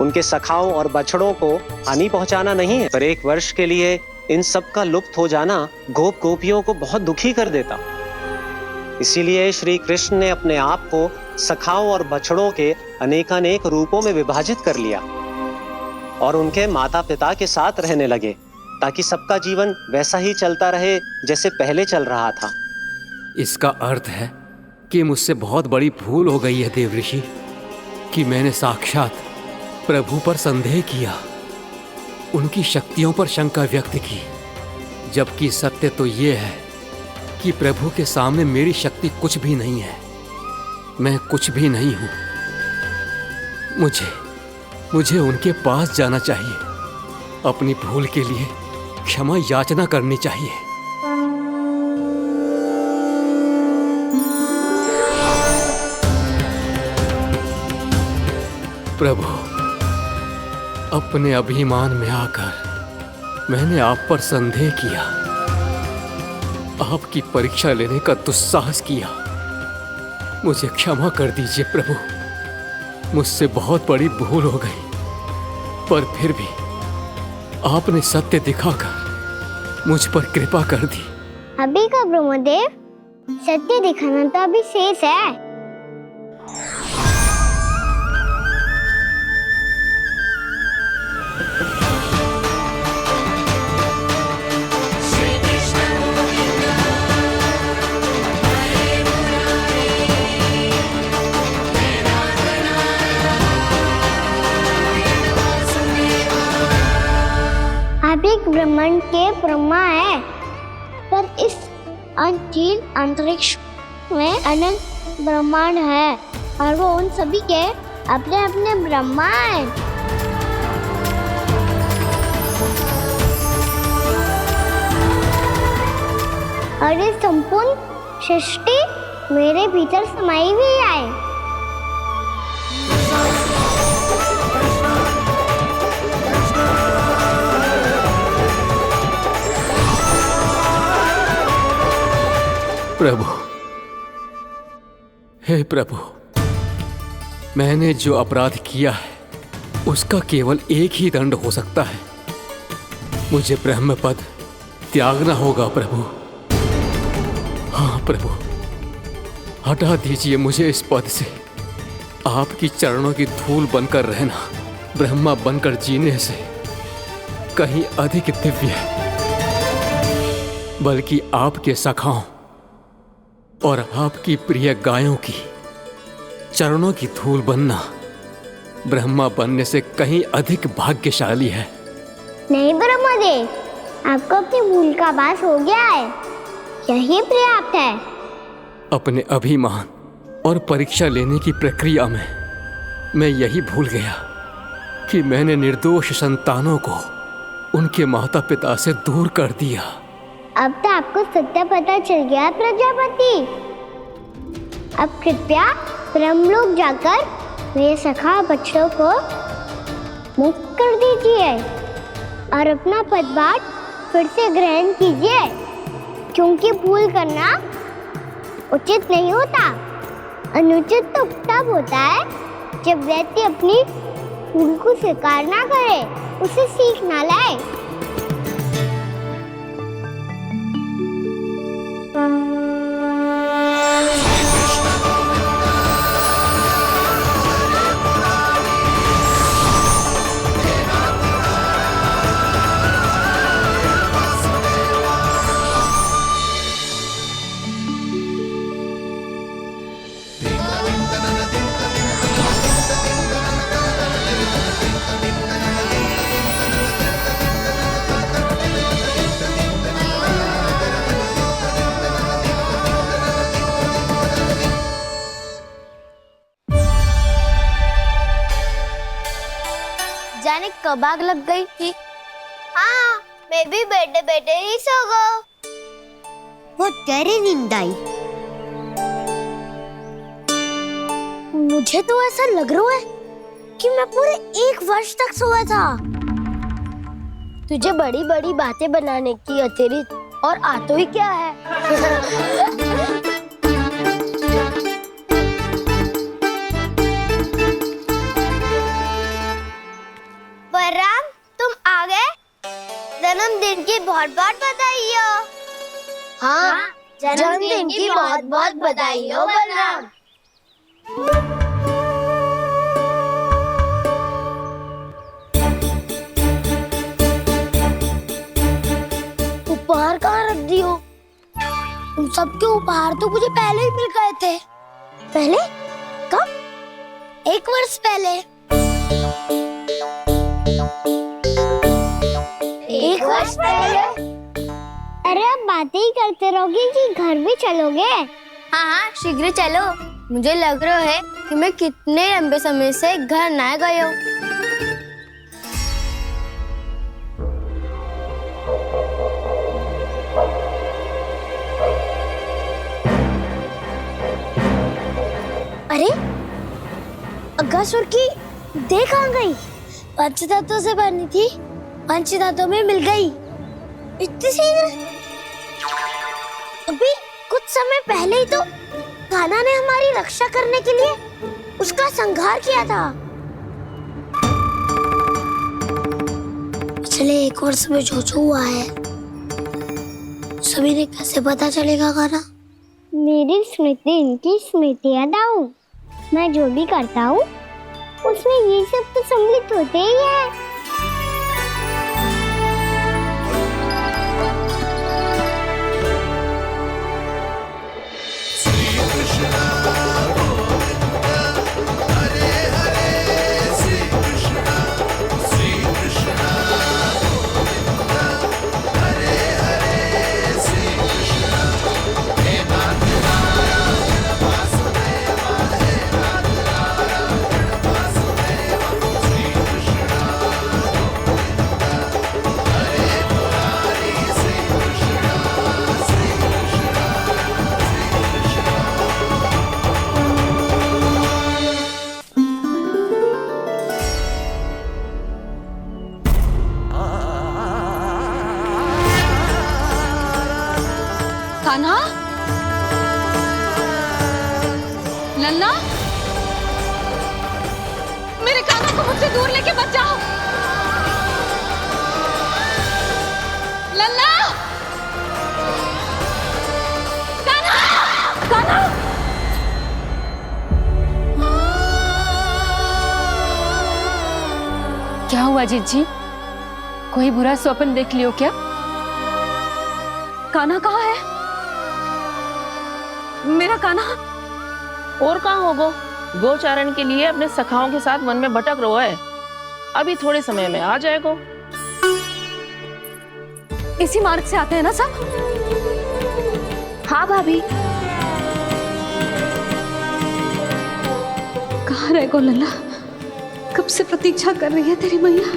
उनके सखाओं और बछड़ों को हानि पहुंचाना नहीं है, पर 1 वर्ष के लिए इन सब का लुप्त हो जाना गोप गोपियों को बहुत दुखी कर देता। इसीलिए श्री कृष्ण ने अपने आप को सखाओं और बछड़ों के अनेकानेक रूपों में विभाजित कर लिया और उनके माता पिता के साथ रहने लगे, ताकि सबका जीवन वैसा ही चलता रहे जैसे पहले चल रहा था। इसका अर्थ है कि मुझसे बहुत बड़ी भूल हो गई है देव ऋषि, कि मैंने साक्षात प्रभु पर संदेह किया, उनकी शक्तियों पर शंका व्यक्त की, जबकि सत्य तो ये है कि प्रभु के सामने मेरी शक्ति कुछ भी नहीं है। मैं कुछ भी नहीं हूं। मुझे उनके पास जाना चाहिए, अपनी भूल के लिए क्षमा याचना करनी चाहिए। अपने अभिमान में आकर मैंने आप पर संदेह किया, आपकी परीक्षा लेने का दुस्साहस किया। मुझे क्षमा कर दीजिए प्रभु, मुझसे बहुत बड़ी भूल हो गई, पर फिर भी आपने सत्य दिखाकर मुझ पर कृपा कर दी। अभी का ब्रह्मदेव, सत्य दिखाना तो अभी शेष है। आप एक ब्रह्मांड के ब्रह्मा है, पर इस अनंत अंतरिक्ष में अनंत ब्रह्मांड है और वो उन सभी के अपने अपने ब्रह्मा हैं। और ये संपूर्ण सृष्टि मेरे भीतर समाई हुई है। प्रभु, हे प्रभु, मैंने जो अपराध किया है उसका केवल एक ही दंड हो सकता है। मुझे ब्रह्म पद त्यागना होगा प्रभु। हाँ प्रभु, हटा दीजिए मुझे इस पद से। आपकी चरणों की धूल बनकर रहना ब्रह्मा बनकर जीने से कहीं अधिक दिव्य है। बल्कि आपके सखाओं और आपकी प्रिय गायों की चरणों की धूल बनना ब्रह्मा बनने से कहीं अधिक भाग्यशाली है। नहीं ब्रह्मदेव, आपको अपनी भूल का आभास हो गया है, यही पर्याप्त है। अपने अभिमान और परीक्षा लेने की प्रक्रिया में मैं यही भूल गया कि मैंने निर्दोष संतानों को उनके माता पिता से दूर कर दिया। अब तो आपको सत्य पता चल गया प्रजापति। अब कृपया ब्रह्मलोक जाकर मेरे सखा बच्चों को मुक्त कर दीजिए और अपना पदभार फिर से ग्रहण कीजिए, क्योंकि भूल करना उचित नहीं होता। अनुचित तो तब होता है जब व्यक्ति अपनी भूल को स्वीकार ना करे, उसे सीख ना लाए। जाने कब आग लग गई थी। हाँ, मैं भी बैठे बैठे ही सो गया। वो तेरी नींद आई। मुझे तो ऐसा लग रहा है कि मैं पूरे 1 वर्ष तक सोया था। तुझे बड़ी बड़ी बातें बनाने की अतिरिक्त और आता ही क्या है। बलराम, तुम आ गए? जन्मदिन की बहुत बहुत बधाई हो। हाँ, जन्मदिन की बहुत बहुत बधाई हो बलराम। उपहार कहाँ रख दी हो? तुम सबके उपहार तो मुझे पहले ही मिल गए थे। पहले? कब? 1 वर्ष पहले। 1 वर्ष पहले? अरे अब बातें ही करते रहोगे कि घर भी चलोगे? हाँ हाँ, शीघ्र चलो। मुझे लग रहा है कि मैं कितने लंबे समय से घर ना गई हूँ। अरे, अगासुर की देह कहाँ गई? पंचतत्वों से बनी थी, पंचतत्वों में मिल गई। इतनी सी अभी कुछ समय पहले ही तो कान्हा ने हमारी रक्षा करने के लिए उसका संहार किया था। पिछले 1 वर्ष में जो हुआ है सभी ने कैसे पता चलेगा कान्हा? मेरी स्मृति इनकी स्मृति हटाऊं। मैं जो भी करता हूँ उसमें ये सब तो सम्मिलित होते ही है। कान्हा, लल्ला, मेरे कान्हा को मुझसे दूर लेके मत जाओ। लल्ला, कान्हा, कान्हा। क्या हुआ जीजी? कोई बुरा स्वप्न देख लियो क्या? कान्हा कहाँ है? मेरा कान्हा? और कहाँ होगो? गोचारण के लिए अपने सखाओं के साथ वन में भटक रहो है। अभी थोड़े समय में आ जाएगो। इसी मार्ग से आते हैं ना सब? हाँ भाभी। कहाँ रह गो लल्ला? कब से प्रतीक्षा कर रही है तेरी मैया।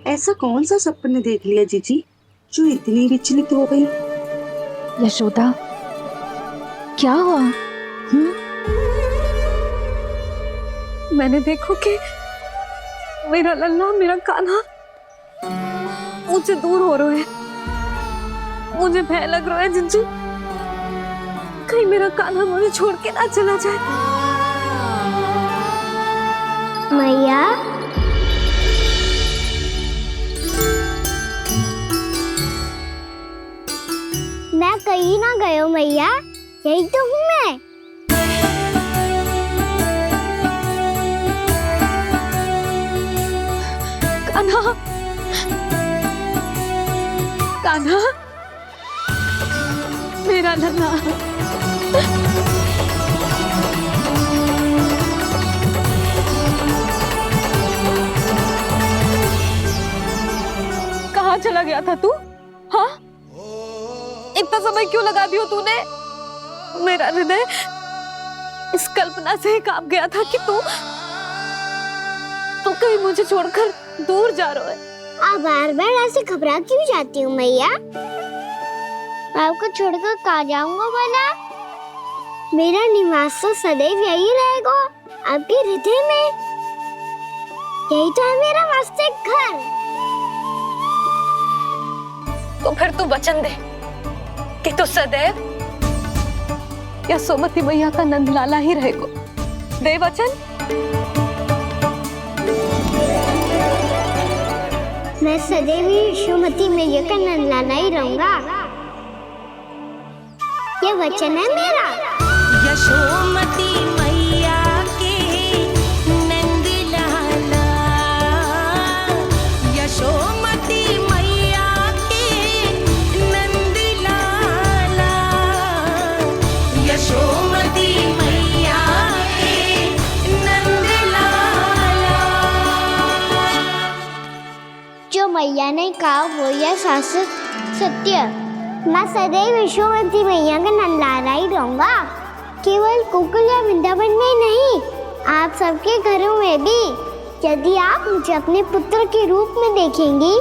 ऐसा कौन सा सपने देख लिया जीजी जो इतनी विचलित हो गई? यशोदा, क्या हुआ? मैंने देखो कि मेरा लल्ला, मेरा कान्हा मुझसे दूर हो रहे हैं। मुझे भय लग रहा है जीजी, कहीं मेरा कान्हा मुझे छोड़ के ना चला जाए। मैया, मैं कहीं ना गयो मैया, यही तो हूँ मैं। कान्हा, कान्हा, मेरा लल्ला। कहाँ चला गया था तू? हाँ, इतना समय क्यों लगा दियो तूने? मेरा हृदय इस कल्पना से ही कांप गया था कि तू कहीं मुझे छोड़कर दूर जा रहा है। आप बार बार ऐसे घबरा क्यों जाती हूँ मैया? आपको छोड़कर कहाँ जाऊंगा भला? मेरा निवास तो सदैव यही रहेगा, आपके हृदय में। यही तो है मेरा वास्तविक घर। तो फिर तू वचन दे कि तू सदैव यशोमती मैया का नंदलाला ही रहेगा। दे वचन। मैं सदैव यशोमती मैया का नंदलाला ही रहूंगा, ये वचन है मेरा। यशोमती मैया के नंदलाला, यशोमती मैया के नंदलाला, यशोमती मैया के नंदलाला। जो मैया ने कहा वो यह शाश्वत सत्य। मैं सदैव यशोमती मैया का नंदलाला ही रहूंगा, केवल गोकुल या वृंदावन में नहीं, आप सबके घरों में भी। यदि आप मुझे अपने पुत्र के रूप में देखेंगी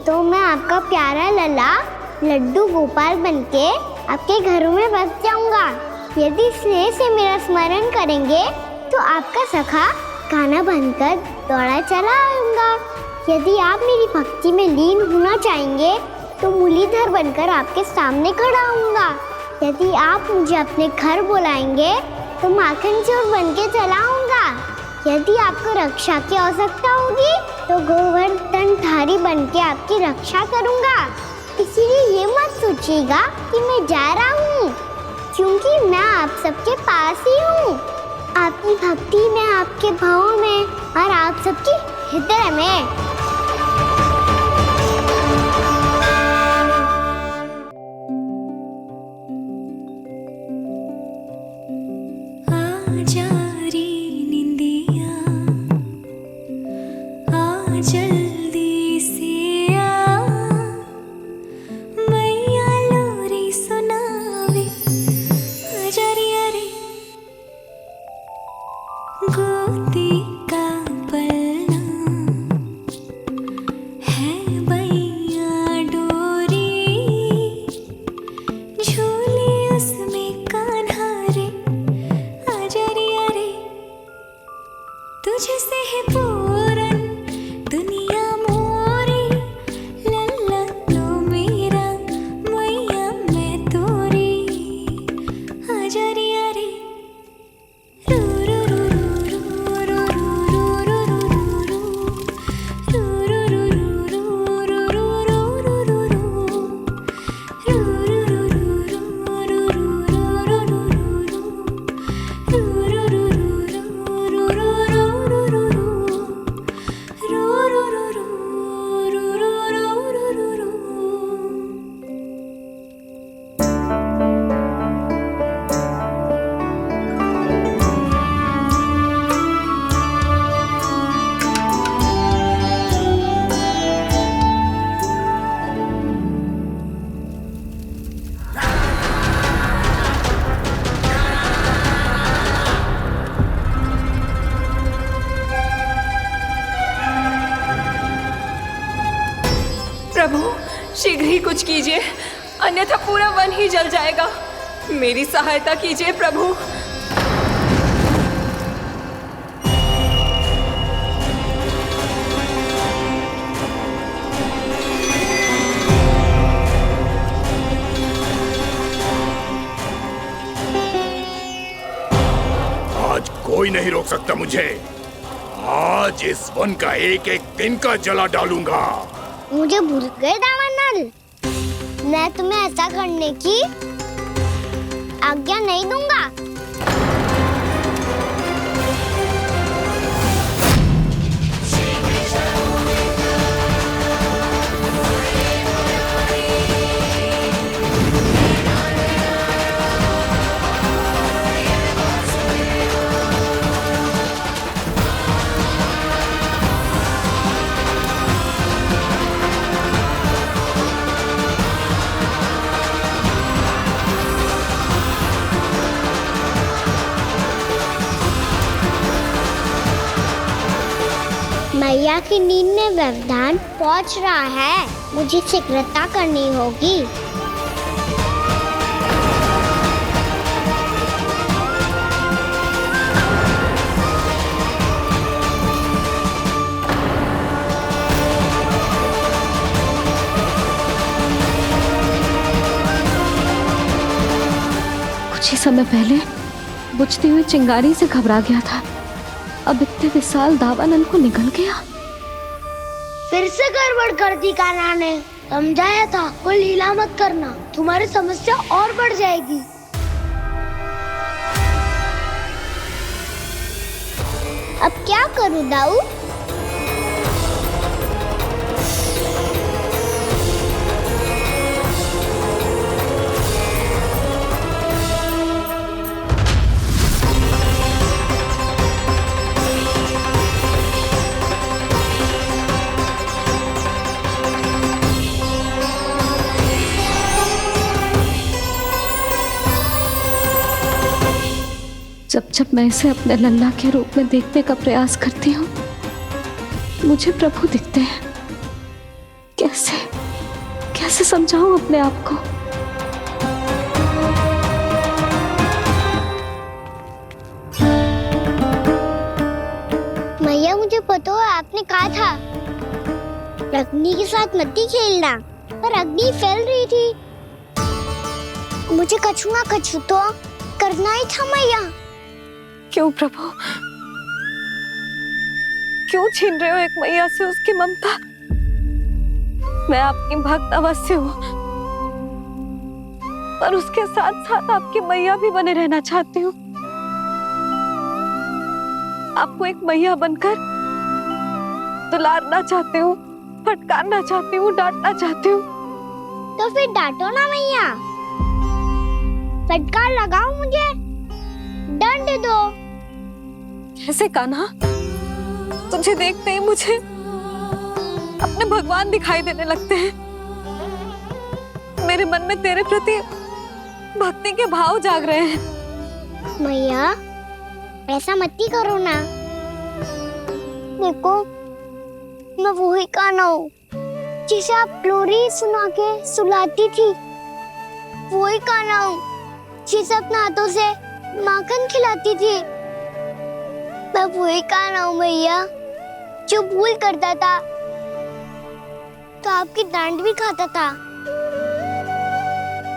तो मैं आपका प्यारा लल्ला लड्डू गोपाल बनके आपके घरों में बस जाऊंगा। यदि स्नेह से मेरा स्मरण करेंगे तो आपका सखा खाना बनकर दौड़ा चला आऊंगा। यदि आप मेरी भक्ति में लीन होना चाहेंगे तो मुरलीधर बनकर आपके सामने खड़ा होऊंगा। यदि आप मुझे अपने घर बुलाएंगे तो माखन चोर बन के चला आऊंगा। यदि आपको रक्षा की आवश्यकता होगी तो गोवर्धनधारी बन के आपकी रक्षा करूंगा। इसीलिए ये मत सोचिएगा कि मैं जा रहा हूँ, क्योंकि मैं आप सबके पास ही हूँ, आपकी भक्ति में, आपके भावों में और आप सबके हृदय में। जल्दी से आ मैया लोरी सुनावे हजारिया रे गोदी का पलना है मैया डोरी झूले उसमें कान्हा रे हजारिया रे तुझसे है पूरन दुनिया मोरी लल्ला तू मेरा मैया मैं तोरी हजारिया रे रू रू रू रू रू रू रू रू प्रभु शीघ्र ही कुछ कीजिए, अन्यथा पूरा वन ही जल जाएगा। मेरी सहायता कीजिए प्रभु। आज कोई नहीं रोक सकता मुझे। आज इस वन का एक एक दिन का जला डालूंगा। मुझे भूल गए दावानल, मैं तुम्हें ऐसा करने की आज्ञा नहीं दूंगा। मैया की नींद में व्यवधान पहुंच रहा है, मुझे शीघ्रता करनी होगी। कुछ ही समय पहले बुझती हुई चिंगारी से घबरा गया था, अब इतने विशाल दावानल को निगल गया। फिर से गड़बड़ कर दी कान्हा ने। समझाया था कोई लीला मत करना, तुम्हारी समस्या और बढ़ जाएगी। अब क्या करूं दाऊ? जब जब मैं इसे अपने लल्ला के रूप में देखने का प्रयास करती हूँ, मुझे प्रभु दिखते हैं। कैसे कैसे समझाऊं अपने आप को? वो तो आपने कहा था अग्नि के साथ मत ही खेलना, पर अग्नि फैल रही थी। मुझे कछुआ कछु तो करना ही था मैया। क्यों प्रभु, क्यों छीन रहे हो एक मैया से उसकी ममता? मैं आपकी भक्त अवश्य हूँ, पर उसके साथ साथ आपकी मैया भी बने रहना चाहती हूँ। आपको एक मैया बनकर दुलारना चाहती हूँ, फटकारना चाहती हूँ, डांटना चाहती हूँ। तो फिर डांटो ना मैया, फटकार लगाओ, मुझे दंड दो। कैसे कान्हा? तुझे देखते ही मुझे अपने भगवान दिखाई देने लगते हैं। मेरे मन में तेरे प्रति भक्ति के भाव जाग रहे हैं। मैया ऐसा मत ही करो ना। देखो मैं वही कान्हा हूँ जिसे आप लोरी सुना के सुलाती थी। वही कान्हा हूँ जिसे अपने हाथों से माखन खिलाती थी। मैं वही कान्हा हूँ मैया जो भूल करता था तो आपकी डांट भी खाता था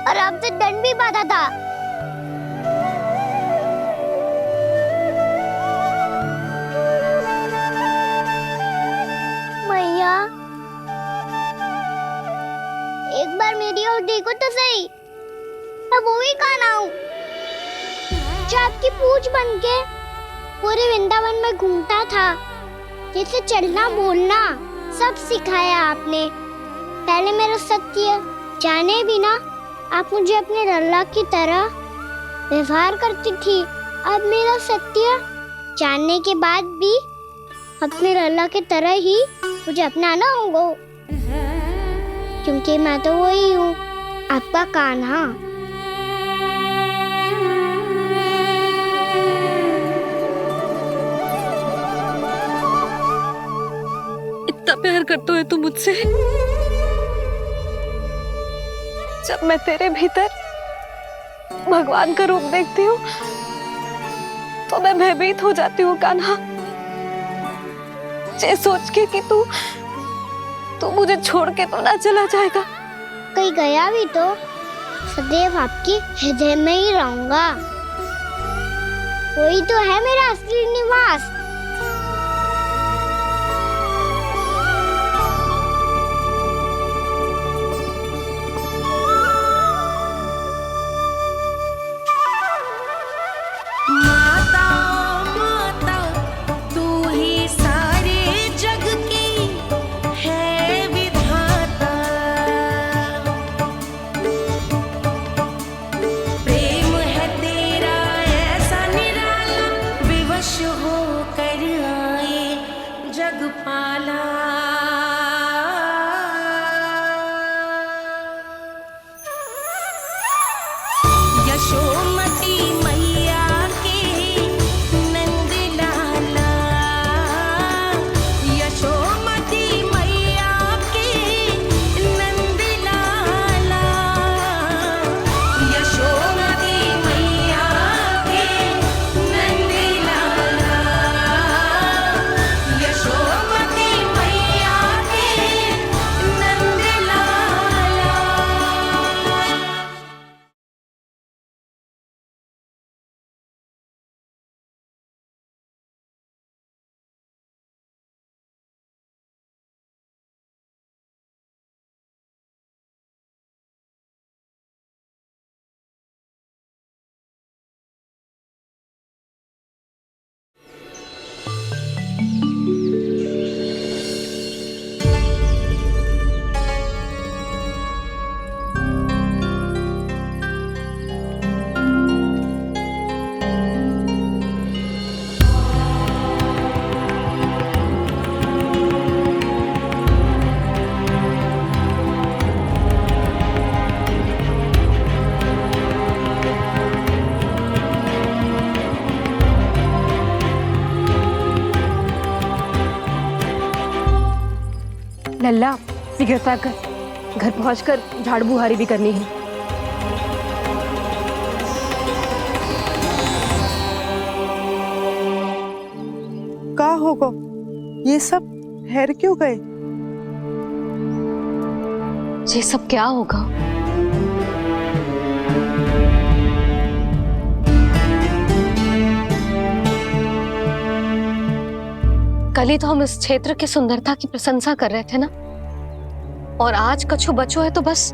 और आपसे दंड भी पाता था। मैया एक बार मेरी ओर देखो तो सही। मैं वही कान्हा हूँ जो आपकी पूछ बनके पूरे वृंदावन में घूमता था। जैसे चलना बोलना सब सिखाया आपने। पहले मेरा सत्य जाने बिना आप मुझे अपने लल्ला की तरह व्यवहार करती थी। अब मेरा सत्य जानने के बाद भी अपने लल्ला की तरह ही मुझे अपनाना होगा, क्योंकि मैं तो वही हूँ, आपका कान्हा। इतना प्यार करते हो तुम मुझसे? जब मैं तेरे भीतर भगवान का रूप देखती हूँ तो मैं भयभीत हो जाती हूँ कान्हा। ये सोच के कि तू मुझे छोड़ के तो ना चला जाएगा। कहीं गया भी तो सदैव आपके हृदय में ही रहूंगा। वही तो है मेरा असली निवास। लल्ला शीघ्र पैक कर, घर पहुंचकर झाड़ बुहारी भी करनी है। का होगा? ये सब ठहर क्यों गए? ये सब क्या होगा? कल ही तो हम इस क्षेत्र की सुंदरता की प्रशंसा कर रहे थे ना, और आज कछु बचो है तो बस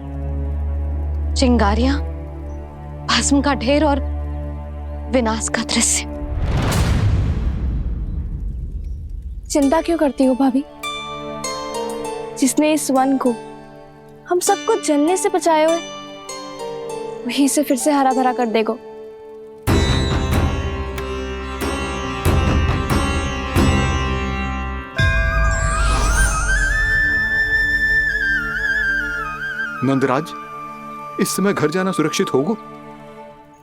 चिंगारियां, भस्म का ढेर और विनाश का दृश्य। चिंता क्यों करती हो भाभी? जिसने इस वन को, हम सबको जलने से बचाए हुए, वहीं से फिर से हरा भरा कर देगा। नंदराज, इस समय घर जाना सुरक्षित होगा?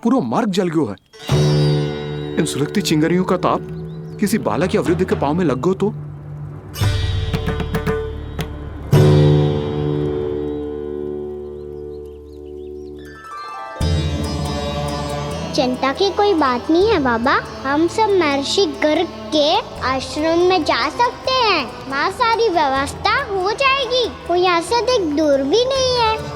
पूरा मार्ग जल गयो है। इन सुलगती चिंगारियों का ताप किसी बालक या वृद्ध के पांव में लग गयो तो? चिंता की कोई बात नहीं है बाबा, हम सब महर्षि गर्ग के आश्रम में जा सकते हैं। वहाँ सारी व्यवस्था हो जाएगी, वो यहाँ से अधिक दूर भी नहीं है।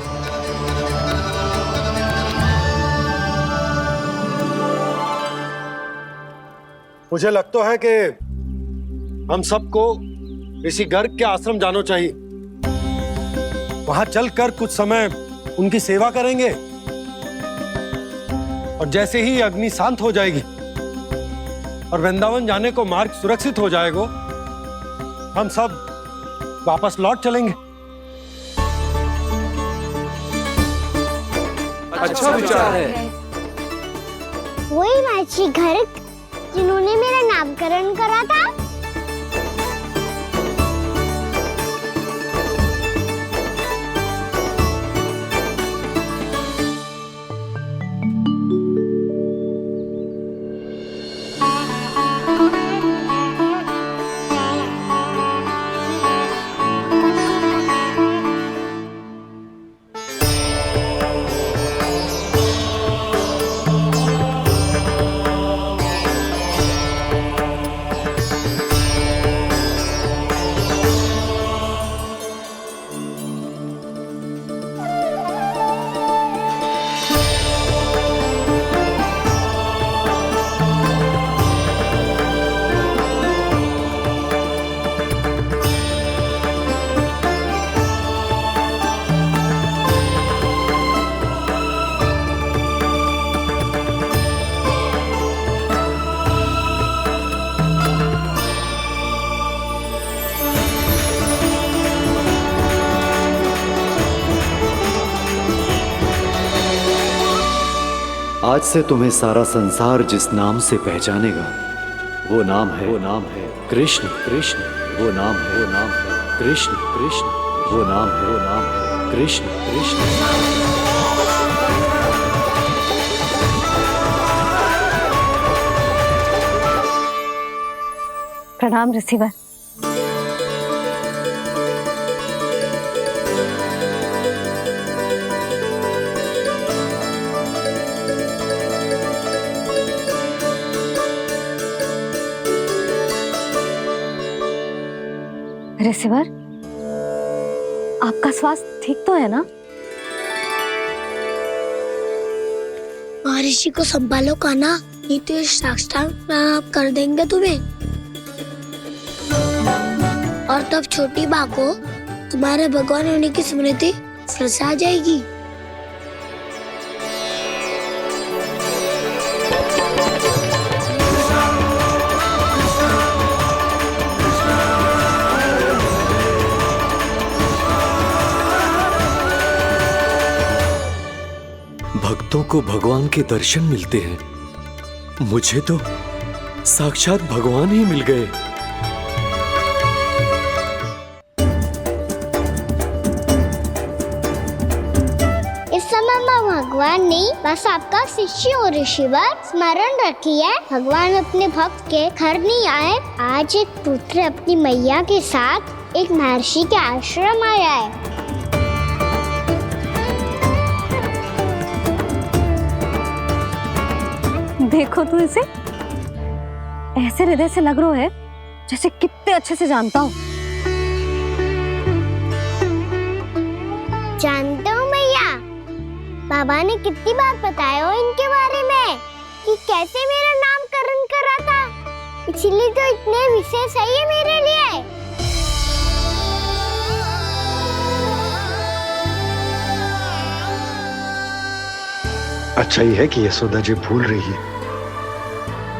मुझे लगता है कि हम सबको ऋषि गर्ग के आश्रम जाना चाहिए। वहां चलकर कुछ समय उनकी सेवा करेंगे, और जैसे ही अग्नि शांत हो जाएगी और वृंदावन जाने को मार्ग सुरक्षित हो जाएगा, हम सब वापस लौट चलेंगे। अच्छा विचार है। वही महर्षि गर्ग जिन्होंने मेरा नामकरण करा था। आज से तुम्हें सारा संसार जिस नाम से पहचानेगा, वो नाम है कृष्ण। कृष्ण वो नाम है कृष्ण। कृष्ण वो नाम है कृष्ण। कृष्ण। प्रणाम ऋषिवर। ऋषिवर, आपका स्वास्थ्य ठीक तो है ना? महर्षि को संभालो कान्हा, नहीं तो साक्षात प्राण कर देंगे तुम्हें। और तब छोटी बा को तुम्हारे भगवान होने की स्मृति फिर से आ जाएगी। भक्तों को भगवान के दर्शन मिलते हैं, मुझे तो साक्षात भगवान ही मिल गए। इस समय मैं भगवान नहीं, बस आपका शिष्य हूँ ऋषिवर। स्मरण रखिए, भगवान अपने भक्त के घर नहीं आए। आज एक पुत्र अपनी मैया के साथ एक महर्षि के आश्रम आया है। देखो तो इसे, ऐसे हृदय से लग रहा है जैसे कितने अच्छे से जानता हूँ। जानते हो मैया, बाबा ने कितनी बार बताया हो इनके बारे में कि कैसे मेरा नामकरण करा था, इसलिए तो इतने विशेष है ये मेरे लिए। अच्छा ही है कि यशोदा जी भूल रही है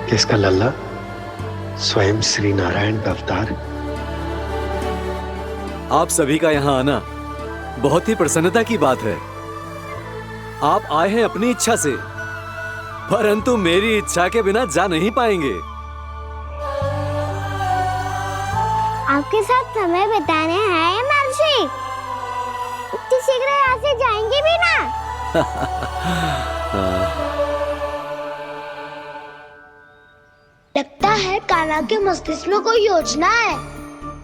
कि इसका लल्ला स्वयं श्री नारायण का अवतार है। आप सभी का यहाँ आना बहुत ही प्रसन्नता की बात है। आप आए हैं अपनी इच्छा से, परंतु मेरी इच्छा के बिना जा नहीं पाएंगे। आपके साथ समय बिताने आए महर्षि, इतनी शीघ्र यहाँ से जाएंगे भी ना? लगता है कान्हा के मस्तिष्क में कोई योजना है।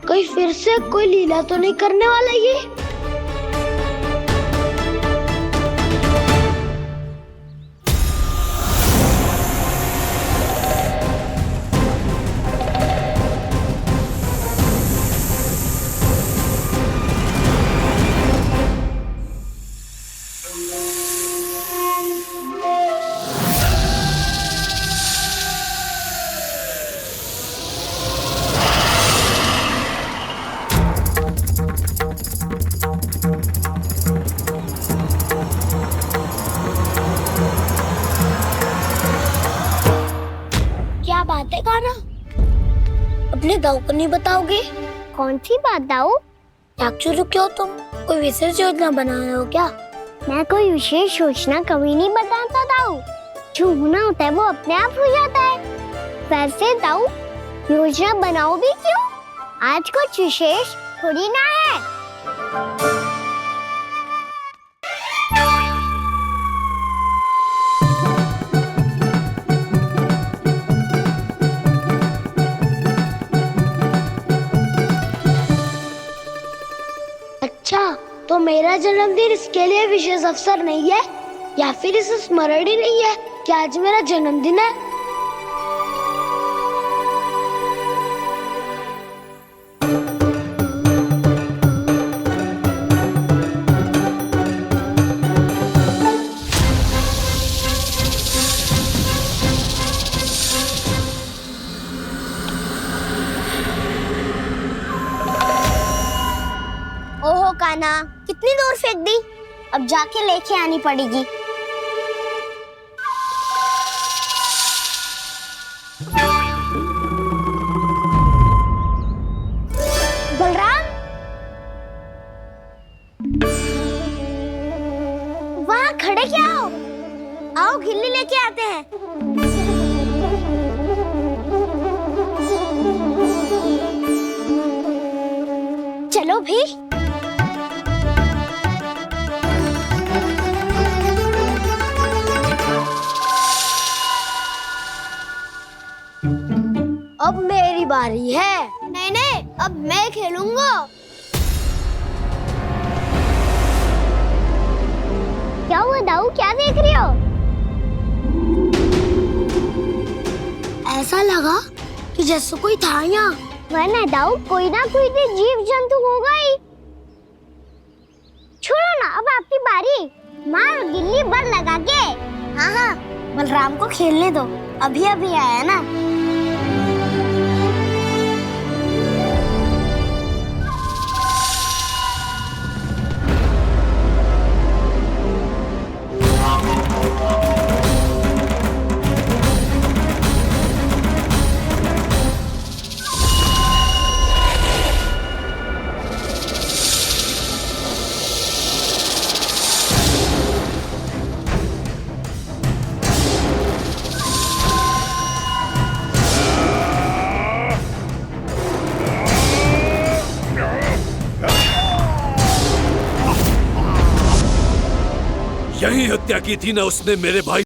कोई फिर से कोई लीला तो नहीं करने वाला ये? क्या बात है कान्हा? अपने दाऊ को नहीं बताओगे? कौन सी बात दाऊ? याक्षु रुके हो तुम? कोई विशेष योजना बना रहे हो क्या? मैं कोई विशेष योजना कभी नहीं बताता दाऊ। जो होना होता है वो अपने आप हो जाता है। वैसे दाऊ, योजना बनाओ भी क्यों? आज कुछ विशेष थोड़ी ना है। अच्छा, तो मेरा जन्मदिन इसके लिए विशेष अवसर नहीं है, या फिर इसे स्मरण ही नहीं है कि आज मेरा जन्मदिन है? ओहो कान्हा, कितनी दूर फेंक दी, अब जाके लेके आनी पड़ेगी। बलराम, वहाँ खड़े क्या हो? आओ घिल्ली लेके आते हैं। चलो भी। अब मेरी बारी है। नहीं नहीं, अब मैं खेलूंगा। क्या हुआ दाऊ, क्या देख रही हो? ऐसा लगा कि जैसे कोई था यहाँ। वरना दाऊ, कोई ना कोई तो जीव जंतु होगा ही। छोड़ो ना, अब आपकी बारी। मार गिल्ली बर लगा के। हाँ हाँ, बलराम को खेलने दो, अभी अभी आया ना। यही हत्या की थी ना उसने मेरे भाई